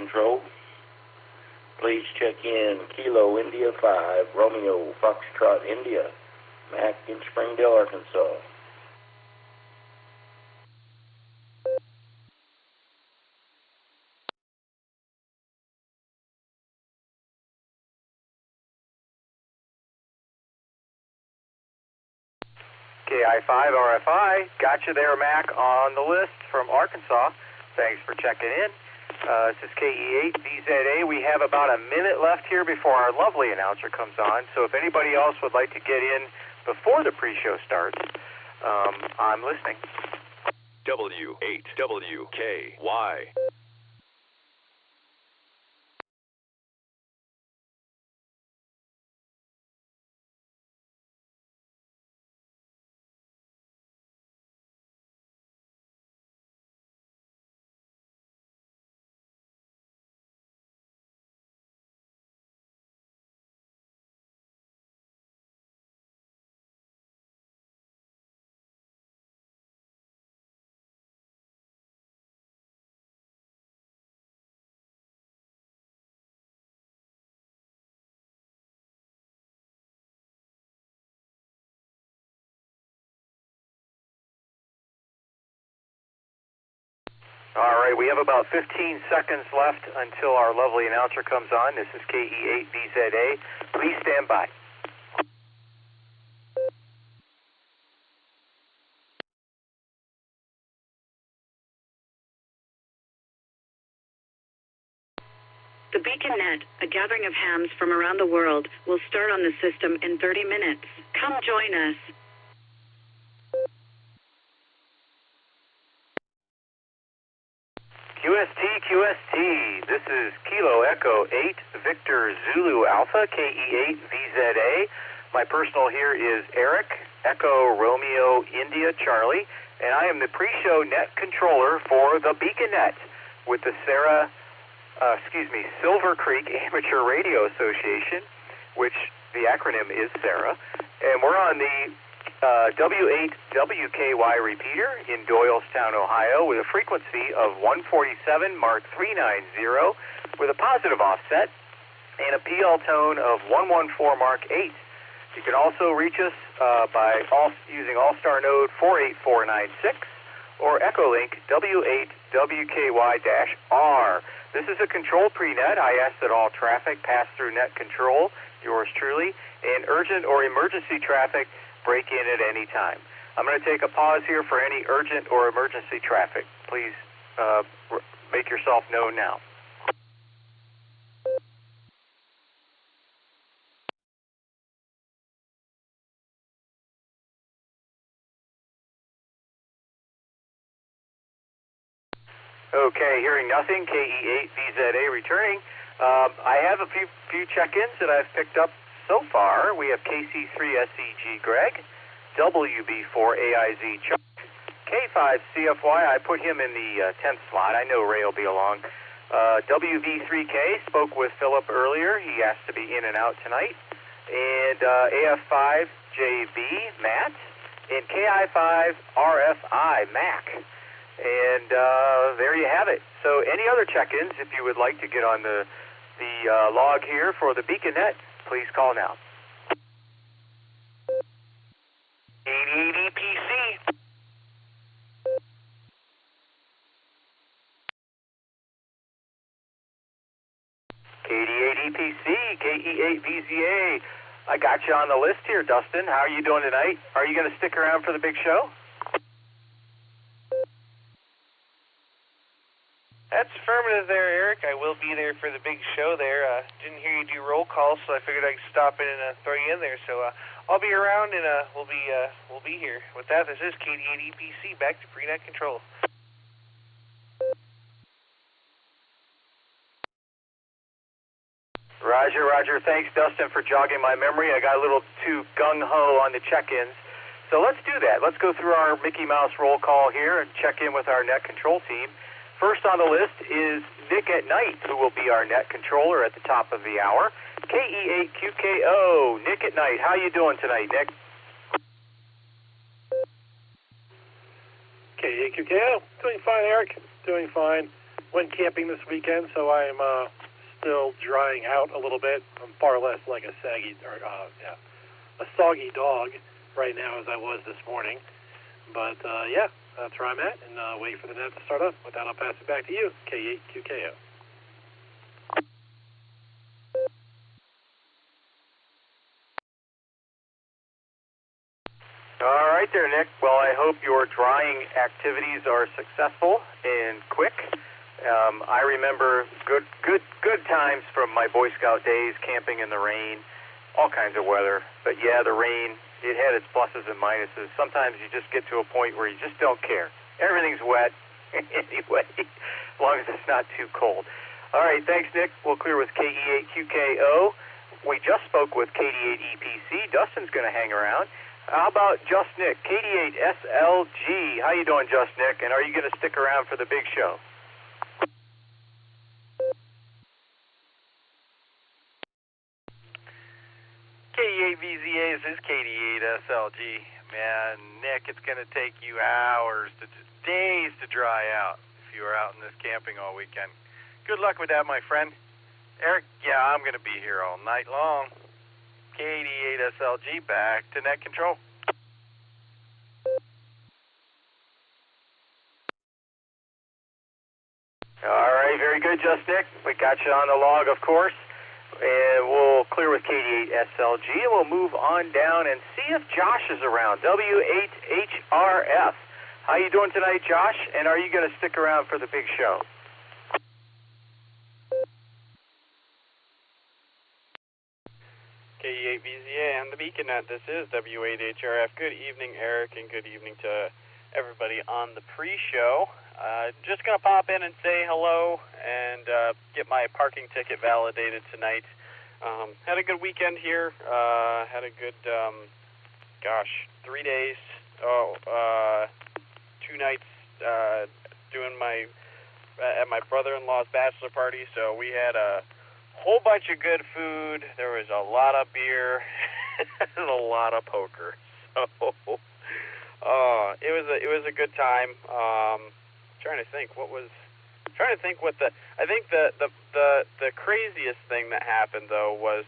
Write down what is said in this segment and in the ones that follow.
control. Please check in Kilo India 5, Romeo Foxtrot India, Mac in Springdale, Arkansas. KI5 RFI, got you there, Mac, on the list from Arkansas. Thanks for checking in. This is KE8 VZA. We have about a minute left here before our lovely announcer comes on, so if anybody else would like to get in before the pre-show starts, I'm listening. W8WKY. All right, we have about 15 seconds left until our lovely announcer comes on. This is KE8 VZA. Please stand by. The BeaconNet, a gathering of hams from around the world, will start on the system in 30 minutes. Come join us. QST, this is Kilo Echo 8, Victor Zulu Alpha, KE8 VZA. My personal here is Eric, Echo Romeo India Charlie, and I am the pre-show net controller for the BeaconNet with the Silvercreek Amateur Radio Association, which the acronym is SARA, and we're on the W8WKY repeater in Doylestown, Ohio, with a frequency of 147 Mark 390 with a positive offset and a PL tone of 114 Mark 8. You can also reach us by using Allstar Node 48496 or Echolink W8WKY-R. This is a controlled pre-net. I ask that all traffic pass through net control, yours truly, and urgent or emergency traffic break in at any time. I'm going to take a pause here for any urgent or emergency traffic. Please make yourself known now. Okay, hearing nothing, KE8 VZA returning. I have a few check-ins that I've picked up so far. We have KC3SEG Greg, WB4AIZ Chuck, K5CFY, I put him in the 10th slot. I know Ray will be along. WV3K, spoke with Philip earlier. He asked to be in and out tonight. And AF5JB, Matt, and KI5RFI, Mac. And there you have it. So any other check-ins, if you would like to get on the log here for the BeaconNet, please call now. 8080PC. KD8EPC, KE8VZA. I got you on the list here, Dustin. How are you doing tonight? Are you going to stick around for the big show? That's affirmative there, Eric. I will be there for the big show there. Didn't hear you do roll call, so I figured I'd stop in and throw you in there. So I'll be around, and we'll be here. With that, this is KD8EPC, back to pre-net control. Roger, Roger. Thanks, Dustin, for jogging my memory. I got a little too gung-ho on the check-ins. So let's do that. Let's go through our Mickey Mouse roll call here and check in with our net control team. First on the list is Nick at Night, who will be our net controller at the top of the hour. KE8QKO, Nick at Night. How you doing tonight, Nick? KE8QKO, doing fine, Eric. Doing fine. went camping this weekend, so I'm still drying out a little bit. I'm far less like a soggy dog right now as I was this morning. But yeah, that's where I'm at, and waiting for the net to start up. With that, I'll pass it back to you, K8QKO. All right there, Nick. Well, I hope your drying activities are successful and quick. I remember good times from my Boy Scout days, camping in the rain, all kinds of weather. But yeah, the rain, it had its pluses and minuses. Sometimes you just get to a point where you just don't care. Everything's wet anyway, as long as it's not too cold. All right, thanks, Nick. We'll clear with KE8QKO. We just spoke with KD8EPC. Dustin's going to hang around. How about Just Nick, KD8SLG? How you doing, Just Nick? And are you going to stick around for the big show? KD8VZA, this is KD8SLG. Man, Nick, it's going to take you hours, days to dry out if you were out in this camping all weekend. Good luck with that, my friend. Eric, yeah, I'm going to be here all night long. KD8SLG, back to net control. All right, very good, Just Nick. We got you on the log, of course. And we'll clear with KD8SLG, and we'll move on down and see if Josh is around. W8HRF. How you doing tonight, Josh? And are you going to stick around for the big show? KD8VZA on the Beacon Net. This is W8HRF. Good evening, Eric, and good evening to everybody on the pre-show. Just going to pop in and say hello and get my parking ticket validated tonight. Had a good weekend here. Had a good, 3 days. 2 nights doing at my brother-in-law's bachelor party. So we had a whole bunch of good food. There was a lot of beer and a lot of poker. So it was a good time. Trying to think what the craziest thing that happened though was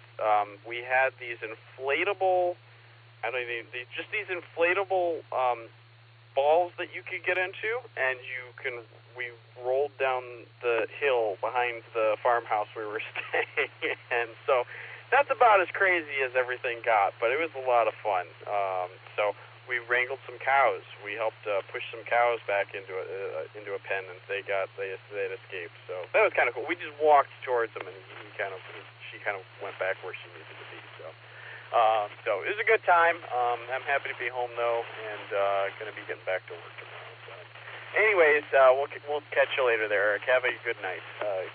we had these inflatable these inflatable balls that you could get into, and we rolled down the hill behind the farmhouse we were staying in. So that's about as crazy as everything got, but it was a lot of fun. So we wrangled some cows. We helped push some cows back into a pen, and they had escaped. So that was kind of cool. We just walked towards them, and she kind of went back where she needed to be. So it was a good time. I'm happy to be home though, and going to be getting back to work tomorrow. So, anyways, we'll catch you later there, Eric. Have a good night.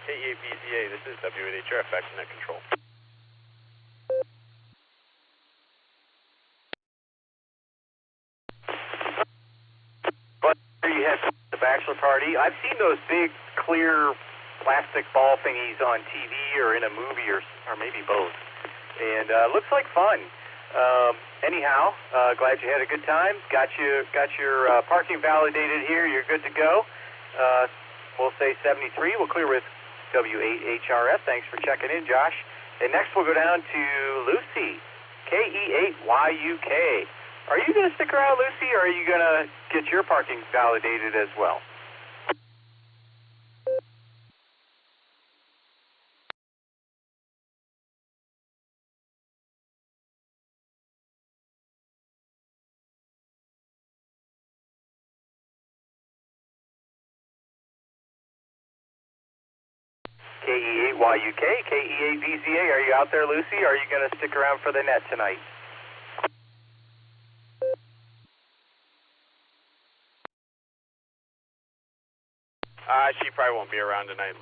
KE8VZA. This is W8HRF. Back to net control. You had the bachelor party. I've seen those big, clear plastic ball thingies on TV or in a movie or maybe both. And looks like fun. Anyhow, glad you had a good time. Got your parking validated here. You're good to go. We'll say 73. We'll clear with W8HRF. Thanks for checking in, Josh. And next we'll go down to Lucy, KE8YUK. Are you going to stick around, Lucy, or are you going to get your parking validated as well? KE8YUK, KE8VZA, are you out there, Lucy, or are you going to stick around for the net tonight? She probably won't be around tonight,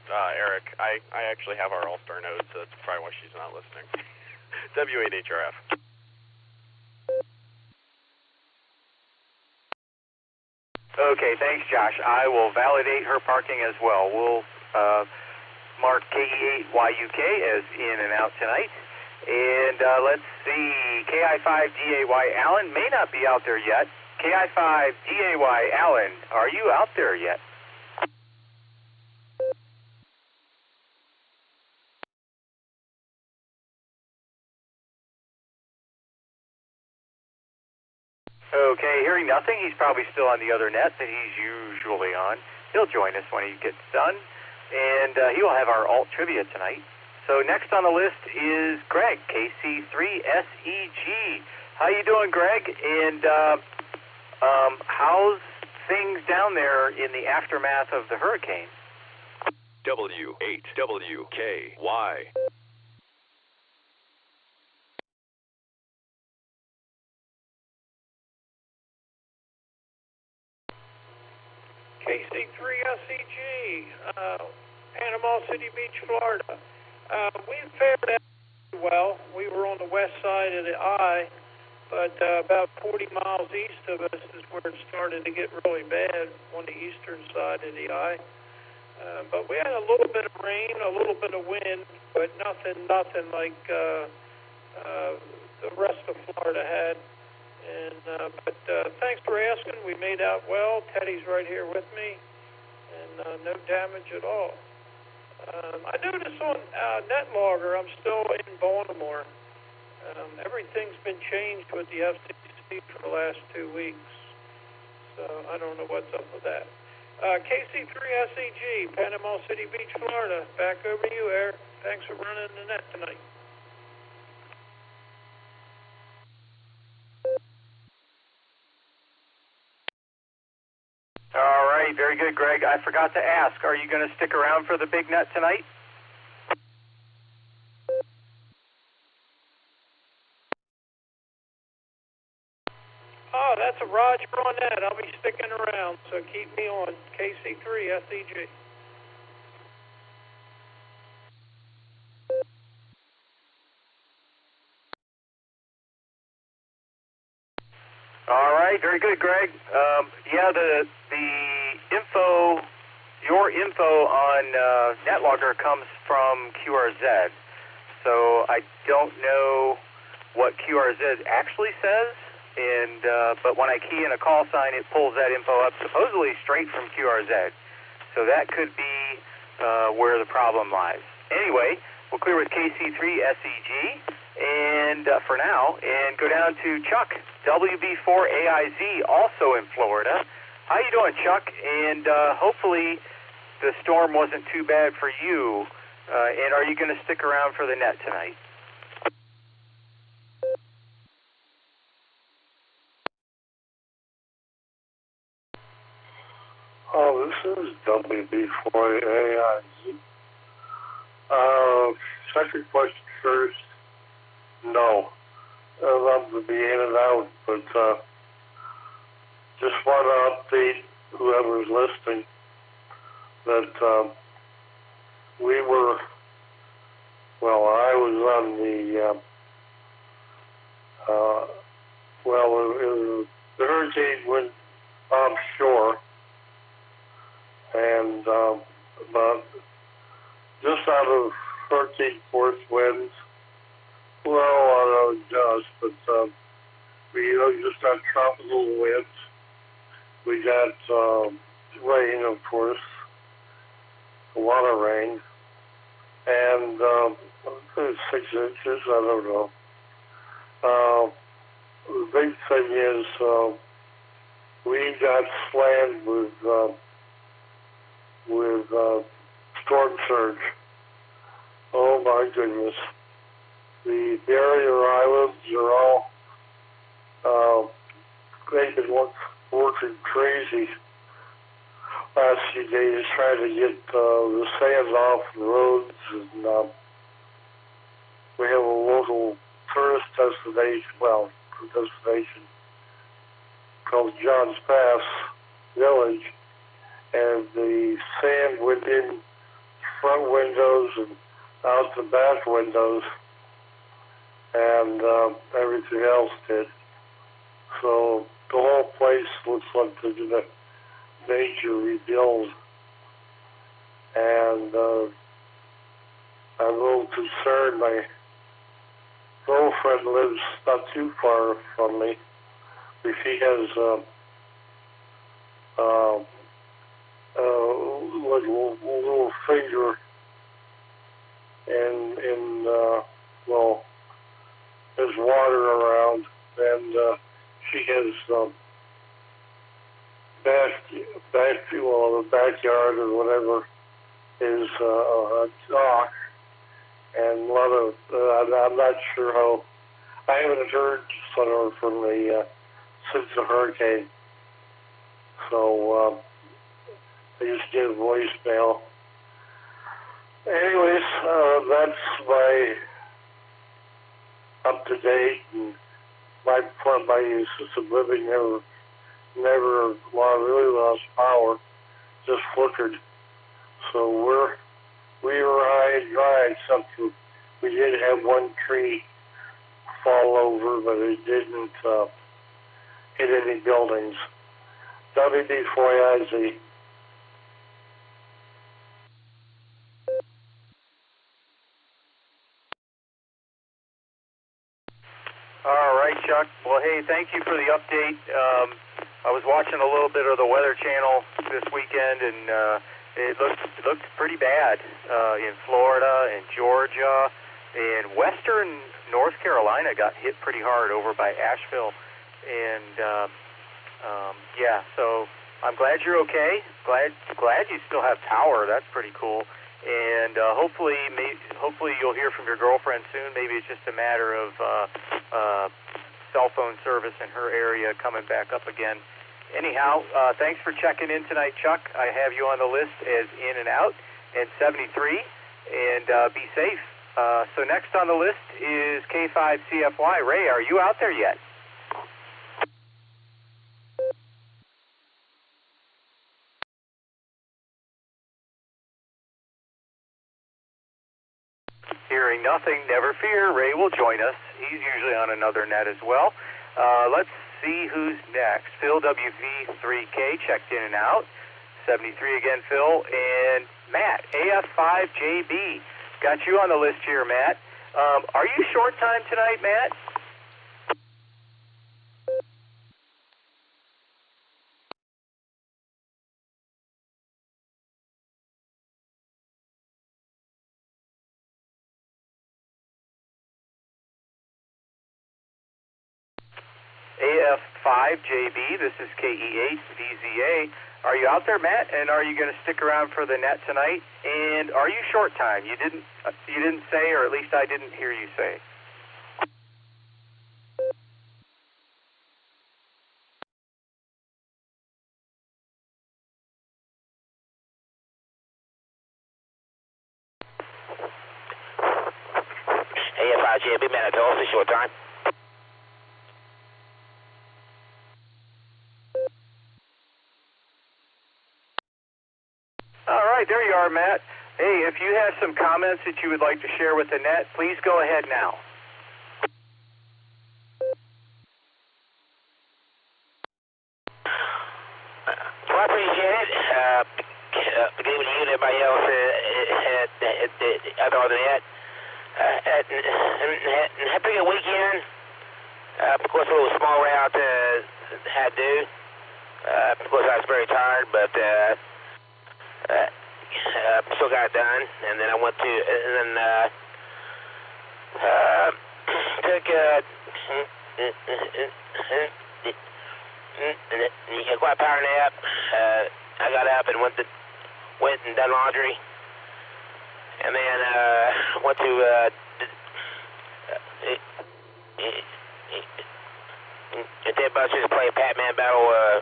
Eric. I actually have our Allstar Node, so that's probably why she's not listening. W8HRF. Okay, thanks, Josh. I will validate her parking as well. We'll mark KE8YUK as in and out tonight. And let's see, KI5DAY Allen may not be out there yet. KI5DAY Allen, are you out there yet? Okay, hearing nothing, he's probably still on the other net that he's usually on. He'll join us when he gets done, and he will have our alt trivia tonight. So next on the list is Greg, KC3SEG. How you doing, Greg? And how's things down there in the aftermath of the hurricane? W8WKY. KC3SEG, Panama City Beach, Florida. We fared out well. We were on the west side of the eye, but about 40 miles east of us is where it started to get really bad on the eastern side of the eye. But we had a little bit of rain, a little bit of wind, but nothing like the rest of Florida had. But thanks for asking. We made out well. Teddy's right here with me, and no damage at all. I noticed on NetLogger, I'm still in Baltimore. Everything's been changed with the FCC for the last 2 weeks, so I don't know what's up with that. KC3SEG, Panama City Beach, Florida. Back over to you, Eric. Thanks for running the net tonight. All right, very good, Greg. I forgot to ask, are you going to stick around for the big net tonight? Oh, that's a Roger on that. I'll be sticking around, so keep me on. KC3SEG. All right, very good, Greg. Yeah, the info, your info on NetLogger comes from QRZ. So I don't know what QRZ actually says, and but when I key in a call sign, it pulls that info up supposedly straight from QRZ. So that could be where the problem lies. Anyway, we'll clear with KC3SEG. And for now, and go down to Chuck, WB4AIZ, also in Florida. How you doing, Chuck? And hopefully the storm wasn't too bad for you. And are you going to stick around for the net tonight? Oh, this is WB4AIZ. Second question first. No. I'd love to be in and out, but just want to update whoever's listening that I was on the, the hurricane went offshore, and about just out of hurricane force winds. Well, I don't know, but we just got tropical winds. We got rain, of course, a lot of rain, and 6 inches. I don't know. The big thing is we got slammed with storm surge. Oh my goodness. The barrier islands are all, they've been working crazy last few days trying to get the sand off the roads, and we have a local tourist destination called John's Pass Village, and the sand went in front windows and out the back windows, and everything else did. So the whole place looks like they're going to major rebuild. And I'm a little concerned. My girlfriend lives not too far from me. She has like a little finger in there's water around, and actually has the backyard or whatever is a dock, and a lot of I'm not sure how. I haven't heard from the since the hurricane, so I just get a voicemail. Anyways, that's my up to date, and my assisted living never really lost power, just flickered. So we were high and dry, except for we did have one tree fall over, but it didn't hit any buildings. WD4IZ. All right, Chuck. Well, hey, thank you for the update. I was watching a little bit of the Weather Channel this weekend, and it looked pretty bad in Florida and Georgia, and western North Carolina got hit pretty hard over by Asheville, and yeah. So I'm glad you're okay. Glad you still have power. That's pretty cool. And hopefully you'll hear from your girlfriend soon. Maybe it's just a matter of cell phone service in her area coming back up again. Anyhow, thanks for checking in tonight, Chuck. I have you on the list as in and out, and 73, and be safe. So next on the list is K5CFY. Ray, are you out there yet? Hearing nothing, never fear. Ray will join us. He's usually on another net as well. Let's see who's next. Phil WV3K checked in and out. 73 again, Phil. And Matt, AF5JB. Got you on the list here, Matt. Are you short time tonight, Matt? AF5JB, this is KE8VZA. Are you out there, Matt? And are you going to stick around for the net tonight? And are you short time? You didn't say, or at least I didn't hear you say. AF5JB, Matt, it's also short time. All right, there you are, Matt. Hey, if you have some comments that you would like to share with the net, please go ahead now. Well, I appreciate it. Good evening to you and everybody else out on the net. Had a pretty good weekend. Of course, a little small route had to do. Of course, I was very tired, but still got it done. And then I went to, took a quiet power nap. I got up and went and done laundry, and then went to Dead Busters play Pac-Man Battle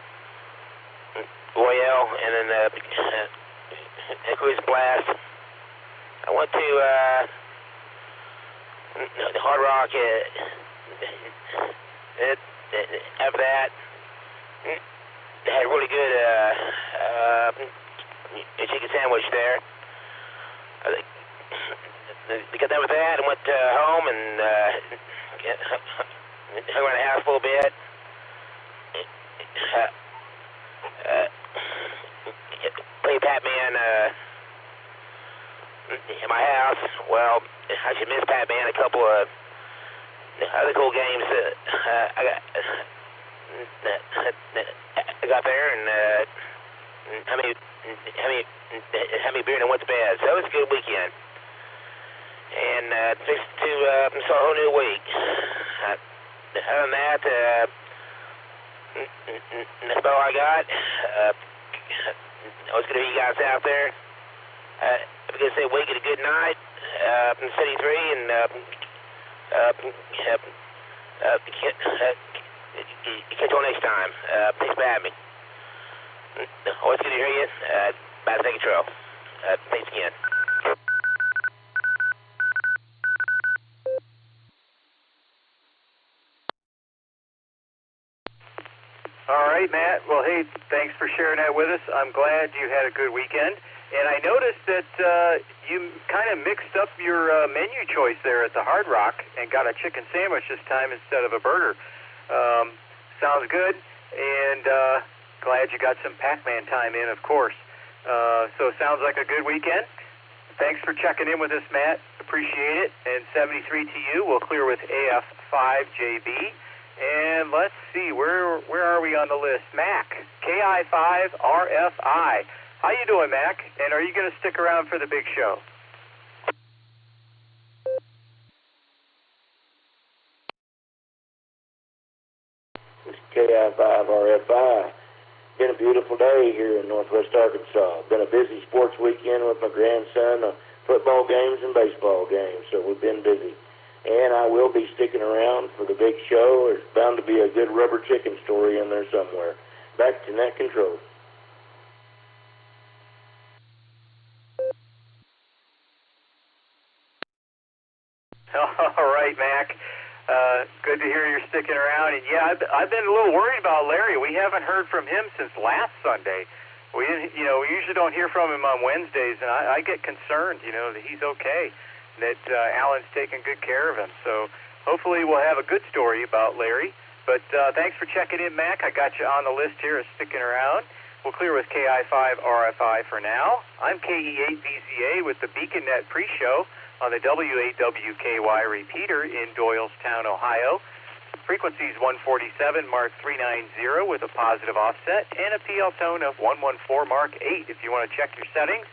Royale, and then Cruise Blast. I went to the Hard Rock. After that, they had a really good chicken sandwich there. We got done with that and went home and hung around the house a little bit. Played Pac-Man in my house. Well, I should miss Pac-Man. A couple of other cool games I got there, and how many beer and what's bad. So it was a good weekend, and fixed to start a whole new week. Other than that, That's all I got. I was going to be you guys out there. I'm going to say wake it a good night from City 3 and catch you all next time. Thanks for having me. Always good to hear you. Bye, take control. Thanks again. All right, Matt. Well, hey, thanks for sharing that with us. I'm glad you had a good weekend. And I noticed that you kind of mixed up your menu choice there at the Hard Rock and got a chicken sandwich this time instead of a burger. Sounds good. And glad you got some Pac-Man time in, of course. So sounds like a good weekend. Thanks for checking in with us, Matt. Appreciate it. And 73 to you. We'll clear with AF5JB. And let's see, where are we on the list? Mac, KI5RFI. How you doing, Mac? And are you going to stick around for the big show? This is KI5RFI. Been a beautiful day here in Northwest Arkansas. Been a busy sports weekend with my grandson, football games and baseball games, so we've been busy. And I will be sticking around for the big show. There's bound to be a good rubber chicken story in there somewhere. Back to net control. All right, Mac. Good to hear you're sticking around. And yeah, I've been a little worried about Larry. We haven't heard from him since last Sunday. We didn't, we usually don't hear from him on Wednesdays, and I get concerned, that he's okay. That Alan's taking good care of him. So hopefully we'll have a good story about Larry. But thanks for checking in, Mac. I got you on the list here as sticking around. We'll clear with KI5RFI for now. I'm KE8VZA with the BeaconNet pre-show on the WAWKY repeater in Doylestown, Ohio. Frequency is 147 Mark 390 with a positive offset and a PL tone of 114 Mark 8 if you want to check your settings.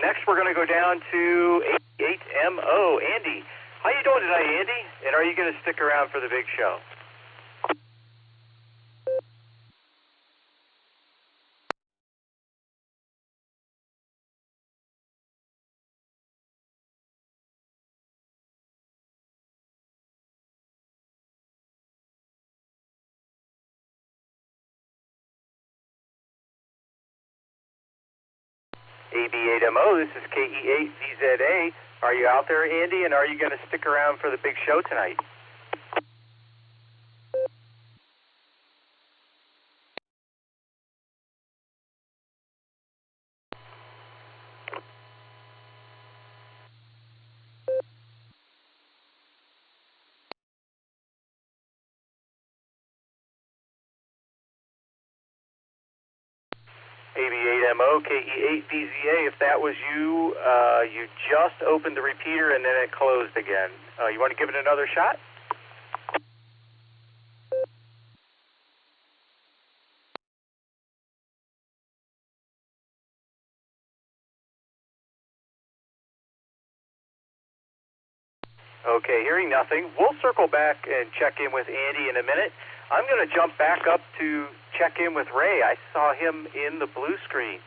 Next, we're going to go down to 88MO. Andy, how you doing tonight, Andy? And are you going to stick around for the big show? AB8MO, this is KE8VZA. Are you out there, Andy, and are you going to stick around for the big show tonight? AB8MO, KE8VZA, if that was you, you just opened the repeater and then it closed again. You want to give it another shot? Okay, hearing nothing. We'll circle back and check in with Andy in a minute. I'm going to jump back up to check in with Ray. I saw him in the blue screen.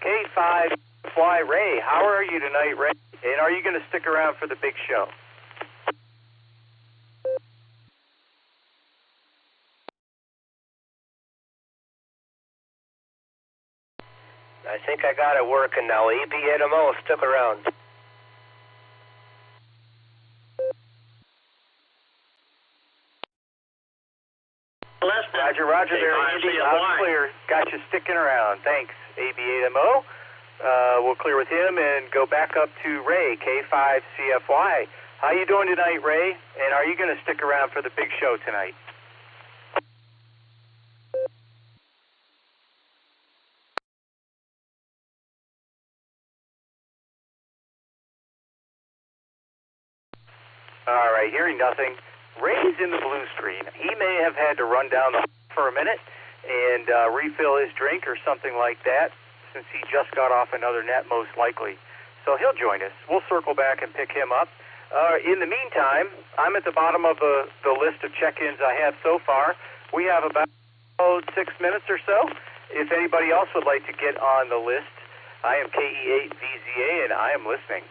K5Fly Ray, how are you tonight, Ray? And are you going to stick around for the big show? I think I got it working now. AB8MO, stick around. Roger there, Andy. I'm clear. Got you sticking around. Thanks, AB8MO. We'll clear with him and go back up to Ray, K5CFY. How you doing tonight, Ray? And are you going to stick around for the big show tonight? All right, hearing nothing. Ray's in the blue screen. He may have had to run down the for a minute and refill his drink or something like that, since he just got off another net, most likely. So he'll join us. We'll circle back and pick him up. In the meantime, I'm at the bottom of the list of check-ins I have so far. We have about 6 minutes or so. If anybody else would like to get on the list, I am KE8VZA and I am listening.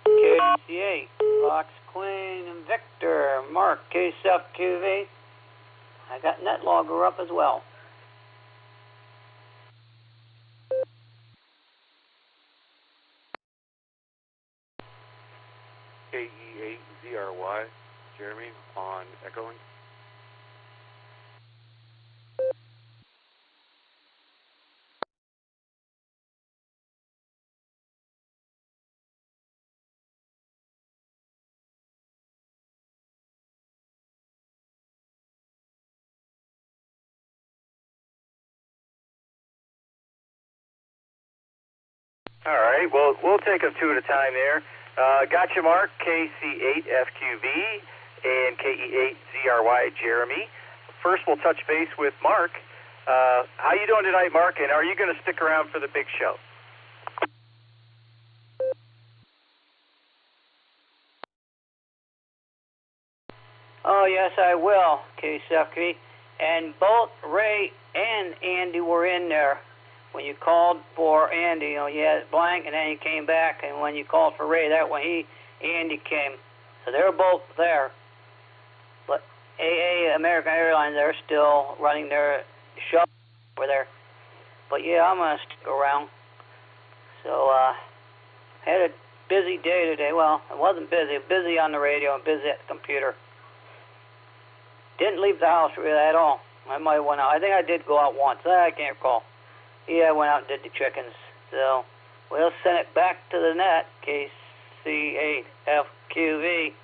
KCA, Fox, Queen, and Victor, Mark, KSFQV. I got NetLogger up as well. KE8ZRY, Jeremy on Echolink. All right, well, we'll take them two at a time there. Gotcha, Mark, KC8FQV, and KE8ZRY, Jeremy. First, we'll touch base with Mark. How you doing tonight, Mark, and are you going to stick around for the big show? Oh, yes, I will, KSFQV. And both Ray and Andy were in there. When you called for Andy, you had it blank, and then he came back. And when you called for Ray, that when Andy came, so they were both there. But AA American Airlines, they're still running their show over there. But yeah, I'm gonna stick around. So had a busy day today. Well, it wasn't busy. Busy on the radio and busy at the computer. Didn't leave the house really at all. I might have went out. I think I did go out once. I can't recall. Yeah, I went out and did the chickens. So we'll send it back to the net, KC8FQV.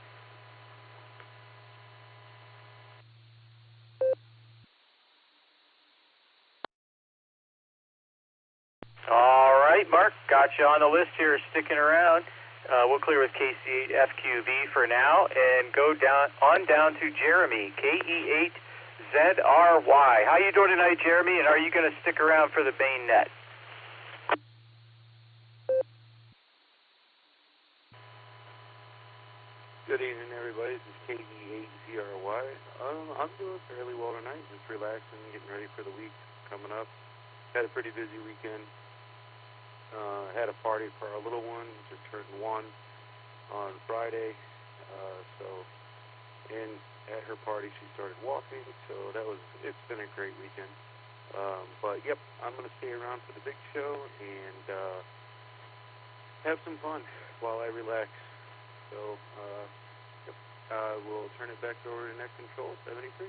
All right, Mark, got you on the list here, sticking around. We'll clear with KC8FQV for now and go down to Jeremy, KE8ZRY. How you doing tonight, Jeremy, and are you going to stick around for the main net? Good evening, everybody. This is KE8ZRY. I'm doing fairly well tonight, just relaxing, getting ready for the week coming up. Had a pretty busy weekend. Had a party for our little one, just turned 1 on Friday. And at her party she started walking, so it's been a great weekend. But yep, I'm going to stay around for the big show and have some fun while I relax. So yep, we'll turn it back over to Net Control 73.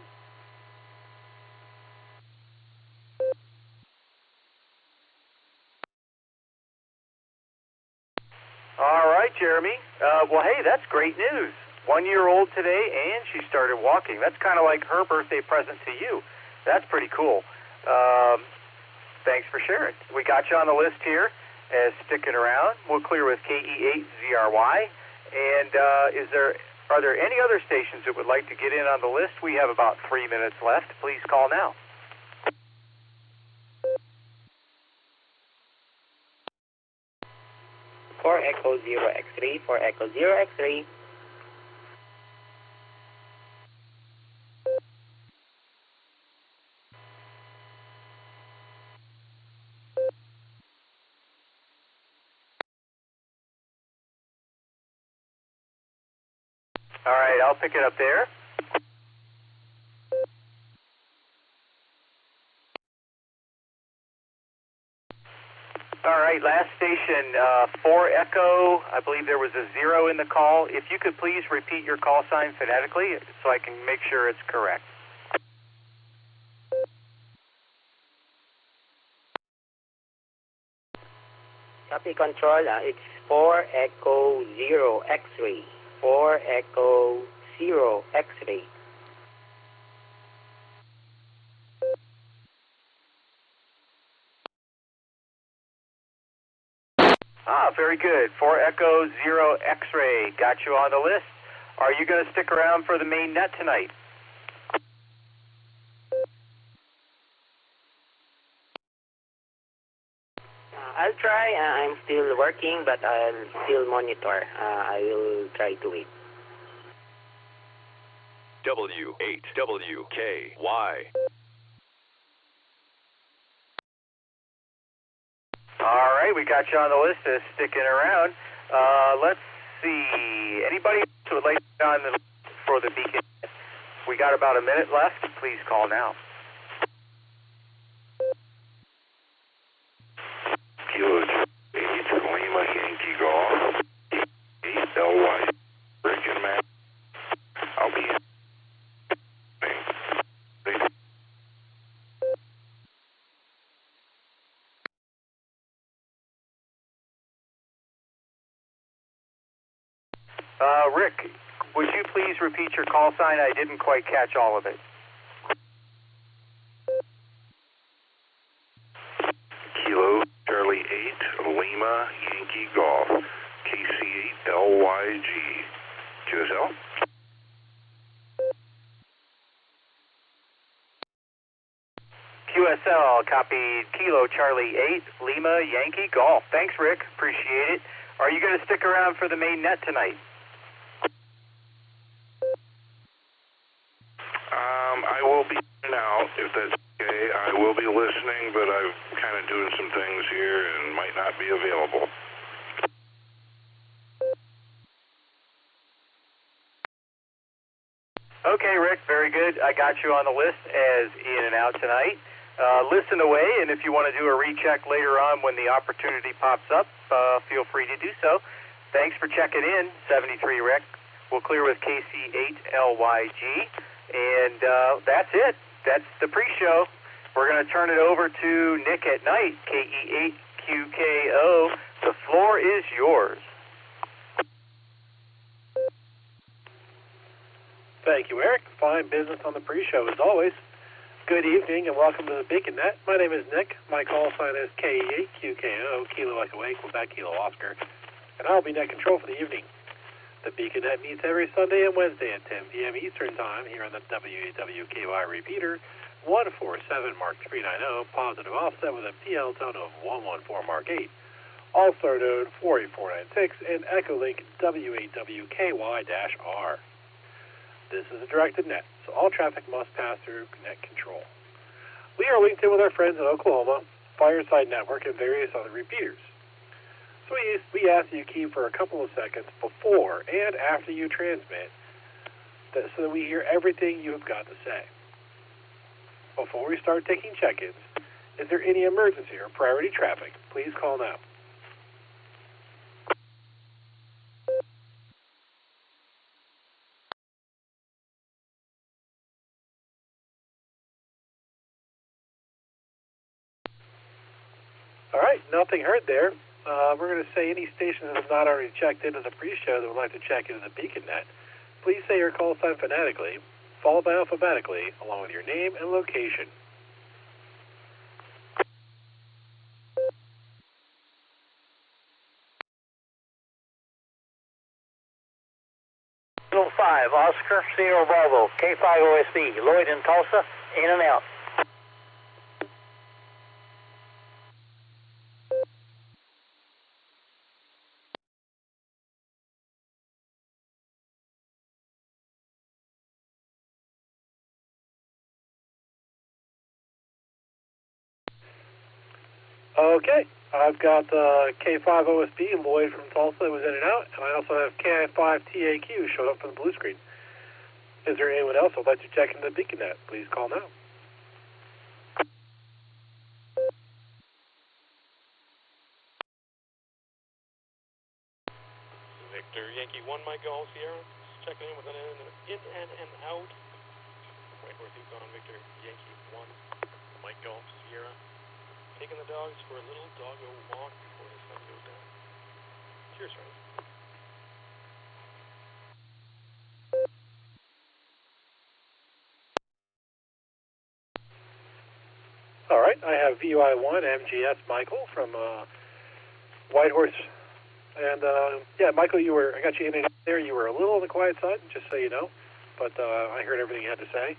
All right, Jeremy. Well, hey, that's great news. 1-year-old today, and she started walking. That's kind of like her birthday present to you. That's pretty cool. Thanks for sharing. We got you on the list here as sticking around. We'll clear with KE8ZRY. And are there any other stations that would like to get in on the list? We have about 3 minutes left. Please call now. For Echo 0X3, for Echo 0X3. All right, I'll pick it up there. All right, last station, 4 Echo. I believe there was a 0 in the call. If you could please repeat your call sign phonetically so I can make sure it's correct. Copy control, it's 4 Echo 0 X-ray. 4 Echo 0 X-ray. Very good. 4 Echo 0 X-ray. Got you on the list. Are you going to stick around for the main net tonight? I'll try. I'm still working, but I'll still monitor. I will try to wait. W8WKY. All right, we got you on the list as sticking around. Let's see. Anybody who would like to be on the list for the beacon? We got about a minute left. Please call now. Kilo 8 Lima Yankee Golf 8 LY Rick and Matt. I'll be in. Rick, would you please repeat your call sign? I didn't quite catch all of it. Kilo Charlie 8 Lima Yankee Golf KC8 LYG. QSL? QSL, copied Kilo Charlie 8 Lima Yankee Golf. Thanks, Rick. Appreciate it. Are you going to stick around for the main net tonight? I will be now, if that's okay. I will be listening, but I'm kind of doing some things here and might not be available. Okay, Rick, very good. I got you on the list as in and out tonight. Listen away, and if you want to do a recheck later on when the opportunity pops up, feel free to do so. Thanks for checking in, 73 Rick. We'll clear with KC8LYG, and that's it. That's the pre-show. We're going to turn it over to Nick at night, KE8QKO. The floor is yours. Thank you, Eric. Fine business on the pre-show as always. Good evening and welcome to the Beacon Net. My name is Nick. My call sign is KE8QKO, Kilo Echo Quebec Kilo Oscar, and I'll be net control for the evening. The Beacon Net meets every Sunday and Wednesday at 10 p.m. Eastern Time here on the WAWKY repeater, 147 Mark 390, positive offset with a PL tone of 114 Mark 8, Allstar Node 48496, and Echolink W8WKY-R. This is a directed net, so all traffic must pass through net control. We are linked in with our friends in Oklahoma, Fireside Network, and various other repeaters. So we ask that you keep for a couple of seconds before and after you transmit so that we hear everything you have got to say. Before we start taking check-ins, is there any emergency or priority traffic? Please call now. 'All right, nothing heard there. We're going to say any station that has not already checked into the pre-show that would like to check into the Beacon Net, please say your call sign phonetically, followed by alphabetically, along with your name and location. Kilo 5, Oscar, Sierra Bravo, K5 OSB, Lloyd in Tulsa, in and out. Okay, I've got K5 OSB, Lloyd from Tulsa, was in and out, and I also have KI5 TAQ showed up on the blue screen. Is there anyone else who would like to check into the Beacon Net? Please call now. Victor Yankee 1, Mike Golf Sierra, checking in with an in and out. White Horse Yukon, Victor Yankee 1, Mike Golf Sierra. Taking the dogs for a little doggo walk before the sun goes down. Cheers, friends. All right, I have VUI1 MGS Michael from White Horse. And, yeah, Michael, I got you in and out there. You were a little on the quiet side, just so you know. But I heard everything you had to say.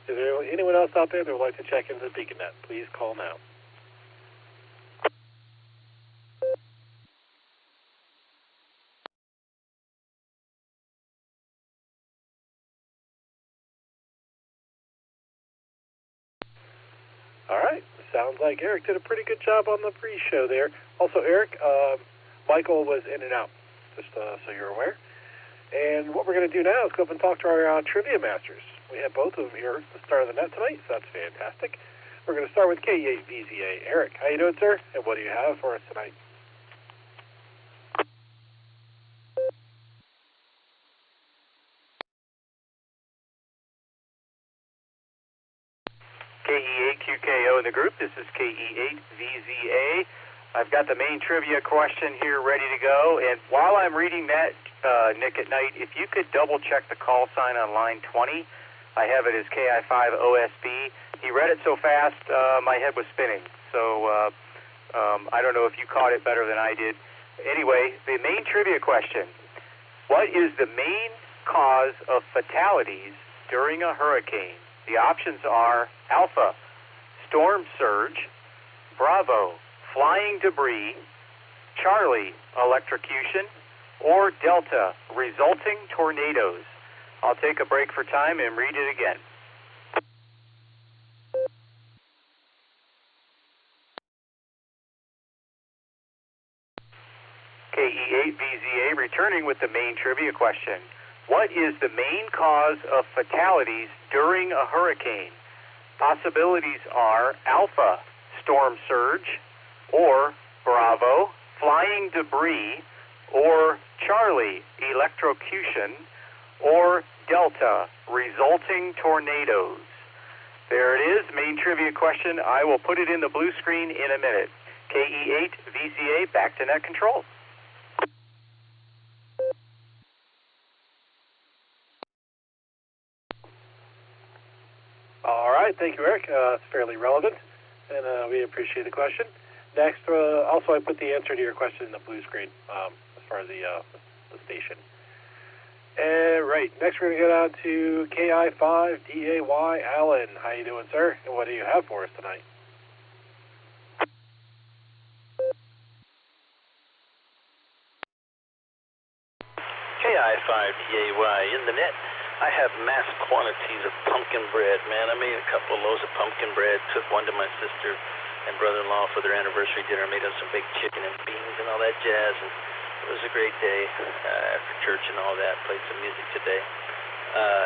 Is there anyone else out there that would like to check into the Beacon Net? Please call now. All right. Sounds like Eric did a pretty good job on the pre-show there. Also, Eric, Michael was in and out, just so you're aware. And what we're going to do now is go up and talk to our trivia masters. We have both of them here at the start of the net tonight, so that's fantastic. We're going to start with K8VZA. Eric, how you doing, sir? And what do you have for us tonight? KE8QKO in the group. This is KE8VZA. I've got the main trivia question here ready to go. And while I'm reading that, Nick at night, if you could double check the call sign on line 20, I have it as KI5OSB. He read it so fast, my head was spinning. So I don't know if you caught it better than I did. Anyway, the main trivia question. What is the main cause of fatalities during a hurricane? The options are Alpha, storm surge, Bravo, flying debris, Charlie, electrocution, or Delta, resulting tornadoes. I'll take a break for time and read it again. KE8VZA returning with the main trivia question. What is the main cause of fatalities during a hurricane? Possibilities are Alpha, storm surge, or Bravo, flying debris, or Charlie, electrocution, or Delta, resulting tornadoes. There it is, main trivia question. I will put it in the blue screen in a minute. KE8VZA, back to net control. All right, thank you, Eric. It's fairly relevant, and we appreciate the question. Next, also I put the answer to your question in the blue screen as far as the station. Right, next we're going to get on to KI5DAY Allen. How you doing, sir? And what do you have for us tonight? KI5DAY in the net. I have mass quantities of pumpkin bread, man. I made a couple of loaves of pumpkin bread, took one to my sister and brother-in-law for their anniversary dinner, made them some baked chicken and beans and all that jazz, and it was a great day after church and all that. Played some music today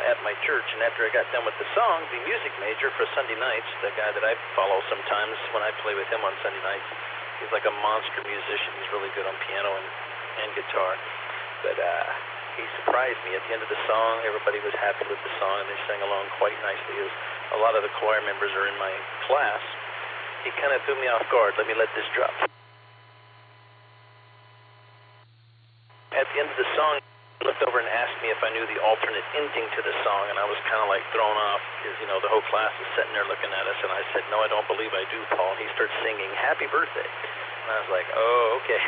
at my church, and after I got done with the song, the music major for Sunday nights, the guy that I follow sometimes when I play with him on Sunday nights, he's like a monster musician. He's really good on piano and guitar, but he surprised me at the end of the song. Everybody was happy with the song, and they sang along quite nicely. A lot of the choir members are in my class. He kind of threw me off guard. Let me let this drop. At the end of the song, he looked over and asked me if I knew the alternate ending to the song, and I was kind of like thrown off because, you know, the whole class is sitting there looking at us, and I said, no, I don't believe I do, Paul. And he starts singing, Happy Birthday. And I was like, oh, okay.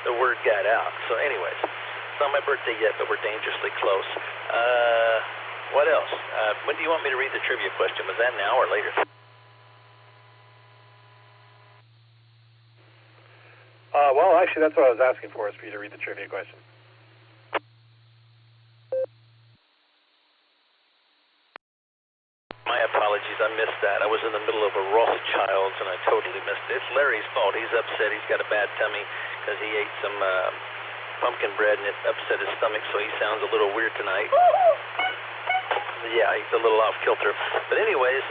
The word got out. So anyways, it's not my birthday yet, but we're dangerously close. What else? When do you want me to read the trivia question? Was that now or later? Well, actually, that's what I was asking for, is for you to read the trivia question. My apologies, I missed that. I was in the middle of a Rothschilds, and I totally missed it. It's Larry's fault. He's upset. He's got a bad tummy because he ate some pumpkin bread, and it upset his stomach, so he sounds a little weird tonight. Yeah, he's a little off kilter. But anyways,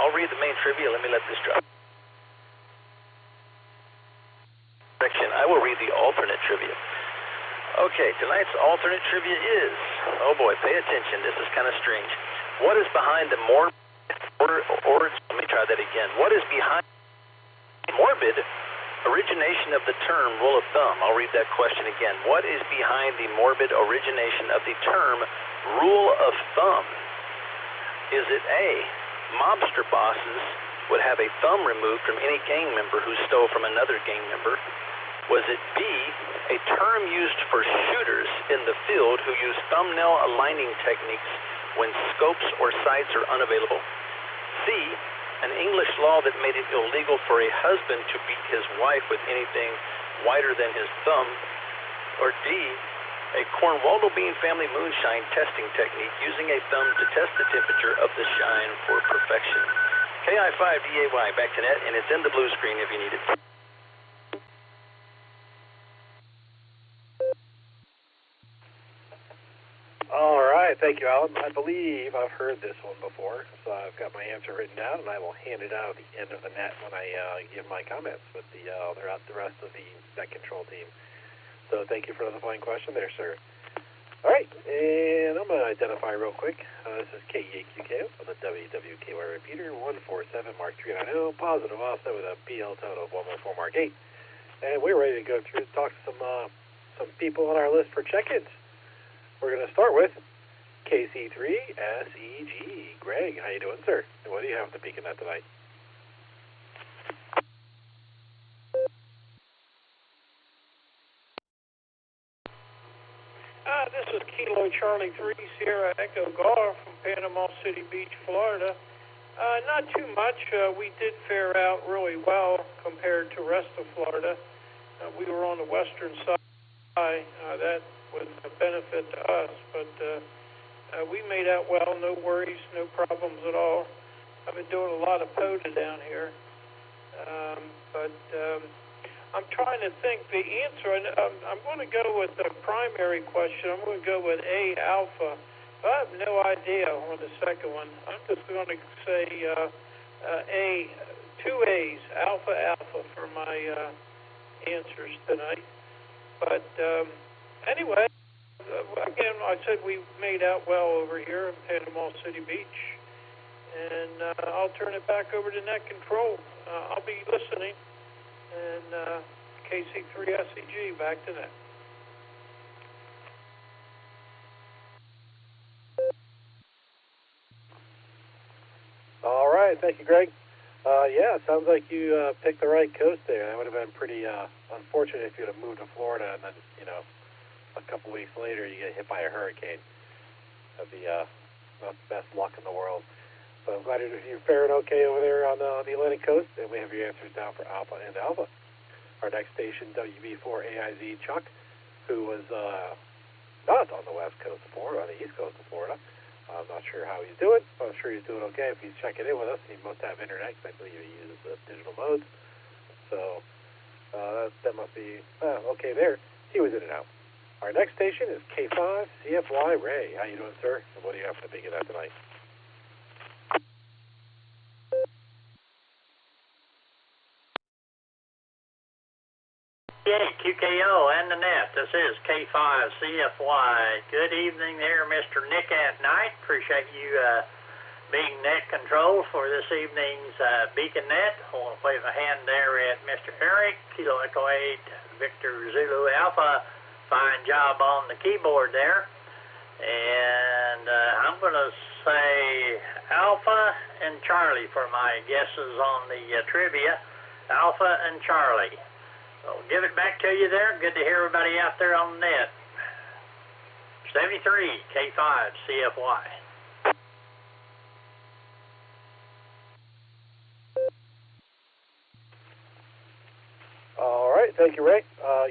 I'll read the main trivia. Let me let this drop. I will read the alternate trivia. Okay, tonight's alternate trivia is, oh boy, pay attention, this is kind of strange. What is behind the morbid, let me try that again. What is behind morbid origination of the term rule of thumb? I'll read that question again. What is behind the morbid origination of the term rule of thumb? Is it A, mobster bosses would have a thumb removed from any gang member who stole from another gang member? Was it B, a term used for shooters in the field who use thumbnail aligning techniques when scopes or sights are unavailable? C, an English law that made it illegal for a husband to beat his wife with anything wider than his thumb? Or D, a Cornwaldo bean family moonshine testing technique using a thumb to test the temperature of the shine for perfection? KI5DAY back to net, and it's in the blue screen if you need it. All right, thank you, Alan. I believe I've heard this one before, so I've got my answer written down, and I will hand it out at the end of the net when I give my comments with the rest of the net control team. So thank you for the fine question there, sir. All right, and I'm going to identify real quick. This is KEAQKO on the WWKY repeater, 147 Mark 390, positive offset with a BL total of 114 Mark 8. And we're ready to go through and talk to some people on our list for check-ins. We're going to start with KC3SEG. Greg, how you doing, sir? And what do you have to Beacon Net tonight? This is Kilo Charlie 3 Sierra Echo Gar from Panama City Beach, Florida. Not too much. We did fare out really well compared to rest of Florida. We were on the western side. That was a benefit to us, but we made out well. No worries, no problems at all. I've been doing a lot of POTA down here, but I'm trying to think the answer. I'm going to go with the primary question. I'm going to go with A, alpha. I have no idea on the second one. I'm just going to say A, 2 A's, alpha for my answers tonight. But anyway, again, I said we made out well over here in Panama City Beach. And I'll turn it back over to net control. I'll be listening. And KC3SEG, back to net. All right, thank you, Greg. Yeah, it sounds like you picked the right coast there. That would have been pretty unfortunate if you'd have moved to Florida and then, a couple weeks later you get hit by a hurricane. That'd be not the best luck in the world. So I'm glad you're faring okay over there on the Atlantic coast, and we have your answers down for Alpha and Alpha. Our next station, WB4AIZ Chuck, who was not on the west coast of Florida, on the east coast of Florida. I'm not sure how he's doing. I'm sure he's doing okay if he's checking in with us. He must have internet, because I believe he uses the digital modes. So that must be okay there. He was in and out. Our next station is K5CFY Ray. How you doing, sir? And what do you have to begin at tonight? QKO and the net. This is K5CFY. Good evening there, Mr. Nick at Night. Appreciate you being net control for this evening's Beacon Net. I want to wave a hand there at Mr. Eric, Kilo Echo 8, Victor Zulu Alpha. Fine job on the keyboard there. And I'm going to say Alpha and Charlie for my guesses on the trivia. Alpha and Charlie. So give it back to you there. Good to hear everybody out there on the net. 73 K5 CFY. All right, thank you, Ray. I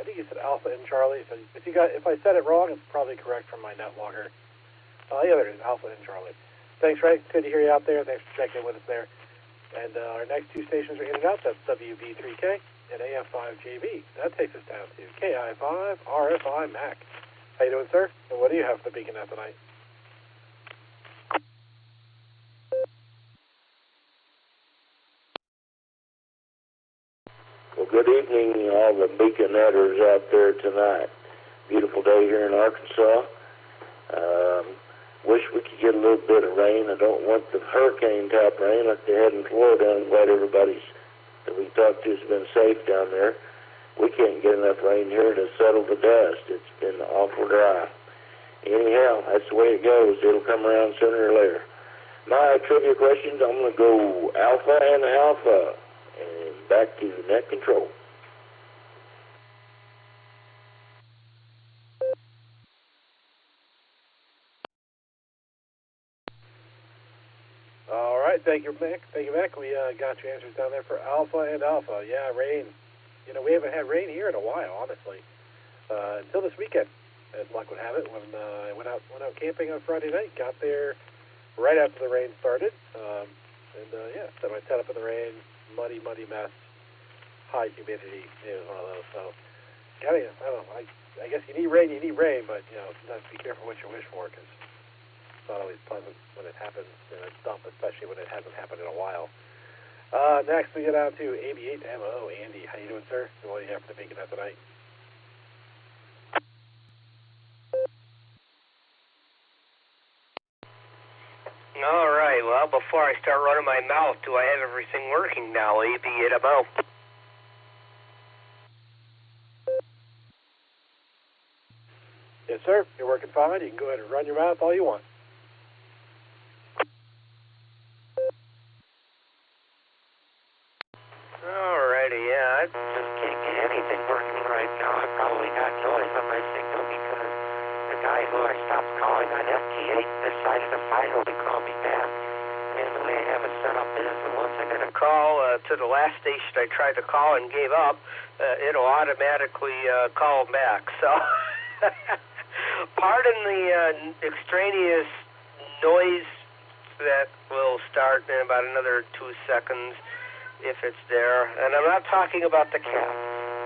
think you said Alpha and Charlie. So if I said it wrong, it's probably correct from my net logger. Yeah, there it is, Alpha and Charlie. Thanks, Ray. Good to hear you out there. Thanks for checking in with us there. And our next two stations are in and out. That's WB3K and AF5JB. That takes us down to KI5 RFI Mac. How you doing, sir? And what do you have for Beacon Net tonight? Well, good evening, all the Beacon Netters out there tonight. Beautiful day here in Arkansas. Wish we could get a little bit of rain. I don't want the hurricane-type rain like they had in Florida. I'm glad everybody's that we talked to has been safe down there. We can't get enough rain here to settle the dust. It's been awful dry. Anyhow, that's the way it goes. It'll come around sooner or later. My trivia questions, I'm going to go Alpha and Alpha. And back to net control. All right, thank you, Mac. We got your answers down there for Alpha and Alpha. Yeah, rain. We haven't had rain here in a while, honestly, until this weekend. As luck would have it, when I went out camping on Friday night, got there right after the rain started. And yeah, set my setup in the rain, muddy mess, high humidity. It was one of those. So, I mean, I don't know. I guess you need rain, but you know, sometimes be careful what you wish for, because it's not always pleasant when it happens in a dump, especially when it hasn't happened in a while. Next, we get out to AB8MO. Andy, how you doing, sir? And what do you have for the Beacon Net tonight? All right, well, before I start running my mouth, do I have everything working now, AB8MO? Yes, sir. You're working fine. You can go ahead and run your mouth all you want. Alrighty, yeah. I just can't get anything working right now. I probably got noise on my signal because the guy who I stopped calling on FT8 decided to finally call me back. And the way I have it set up is that once I get a call to the last station I tried to call and gave up, it'll automatically call back. So, pardon the extraneous noise that will start in about another 2 seconds, if it's there. And I'm not talking about the cat.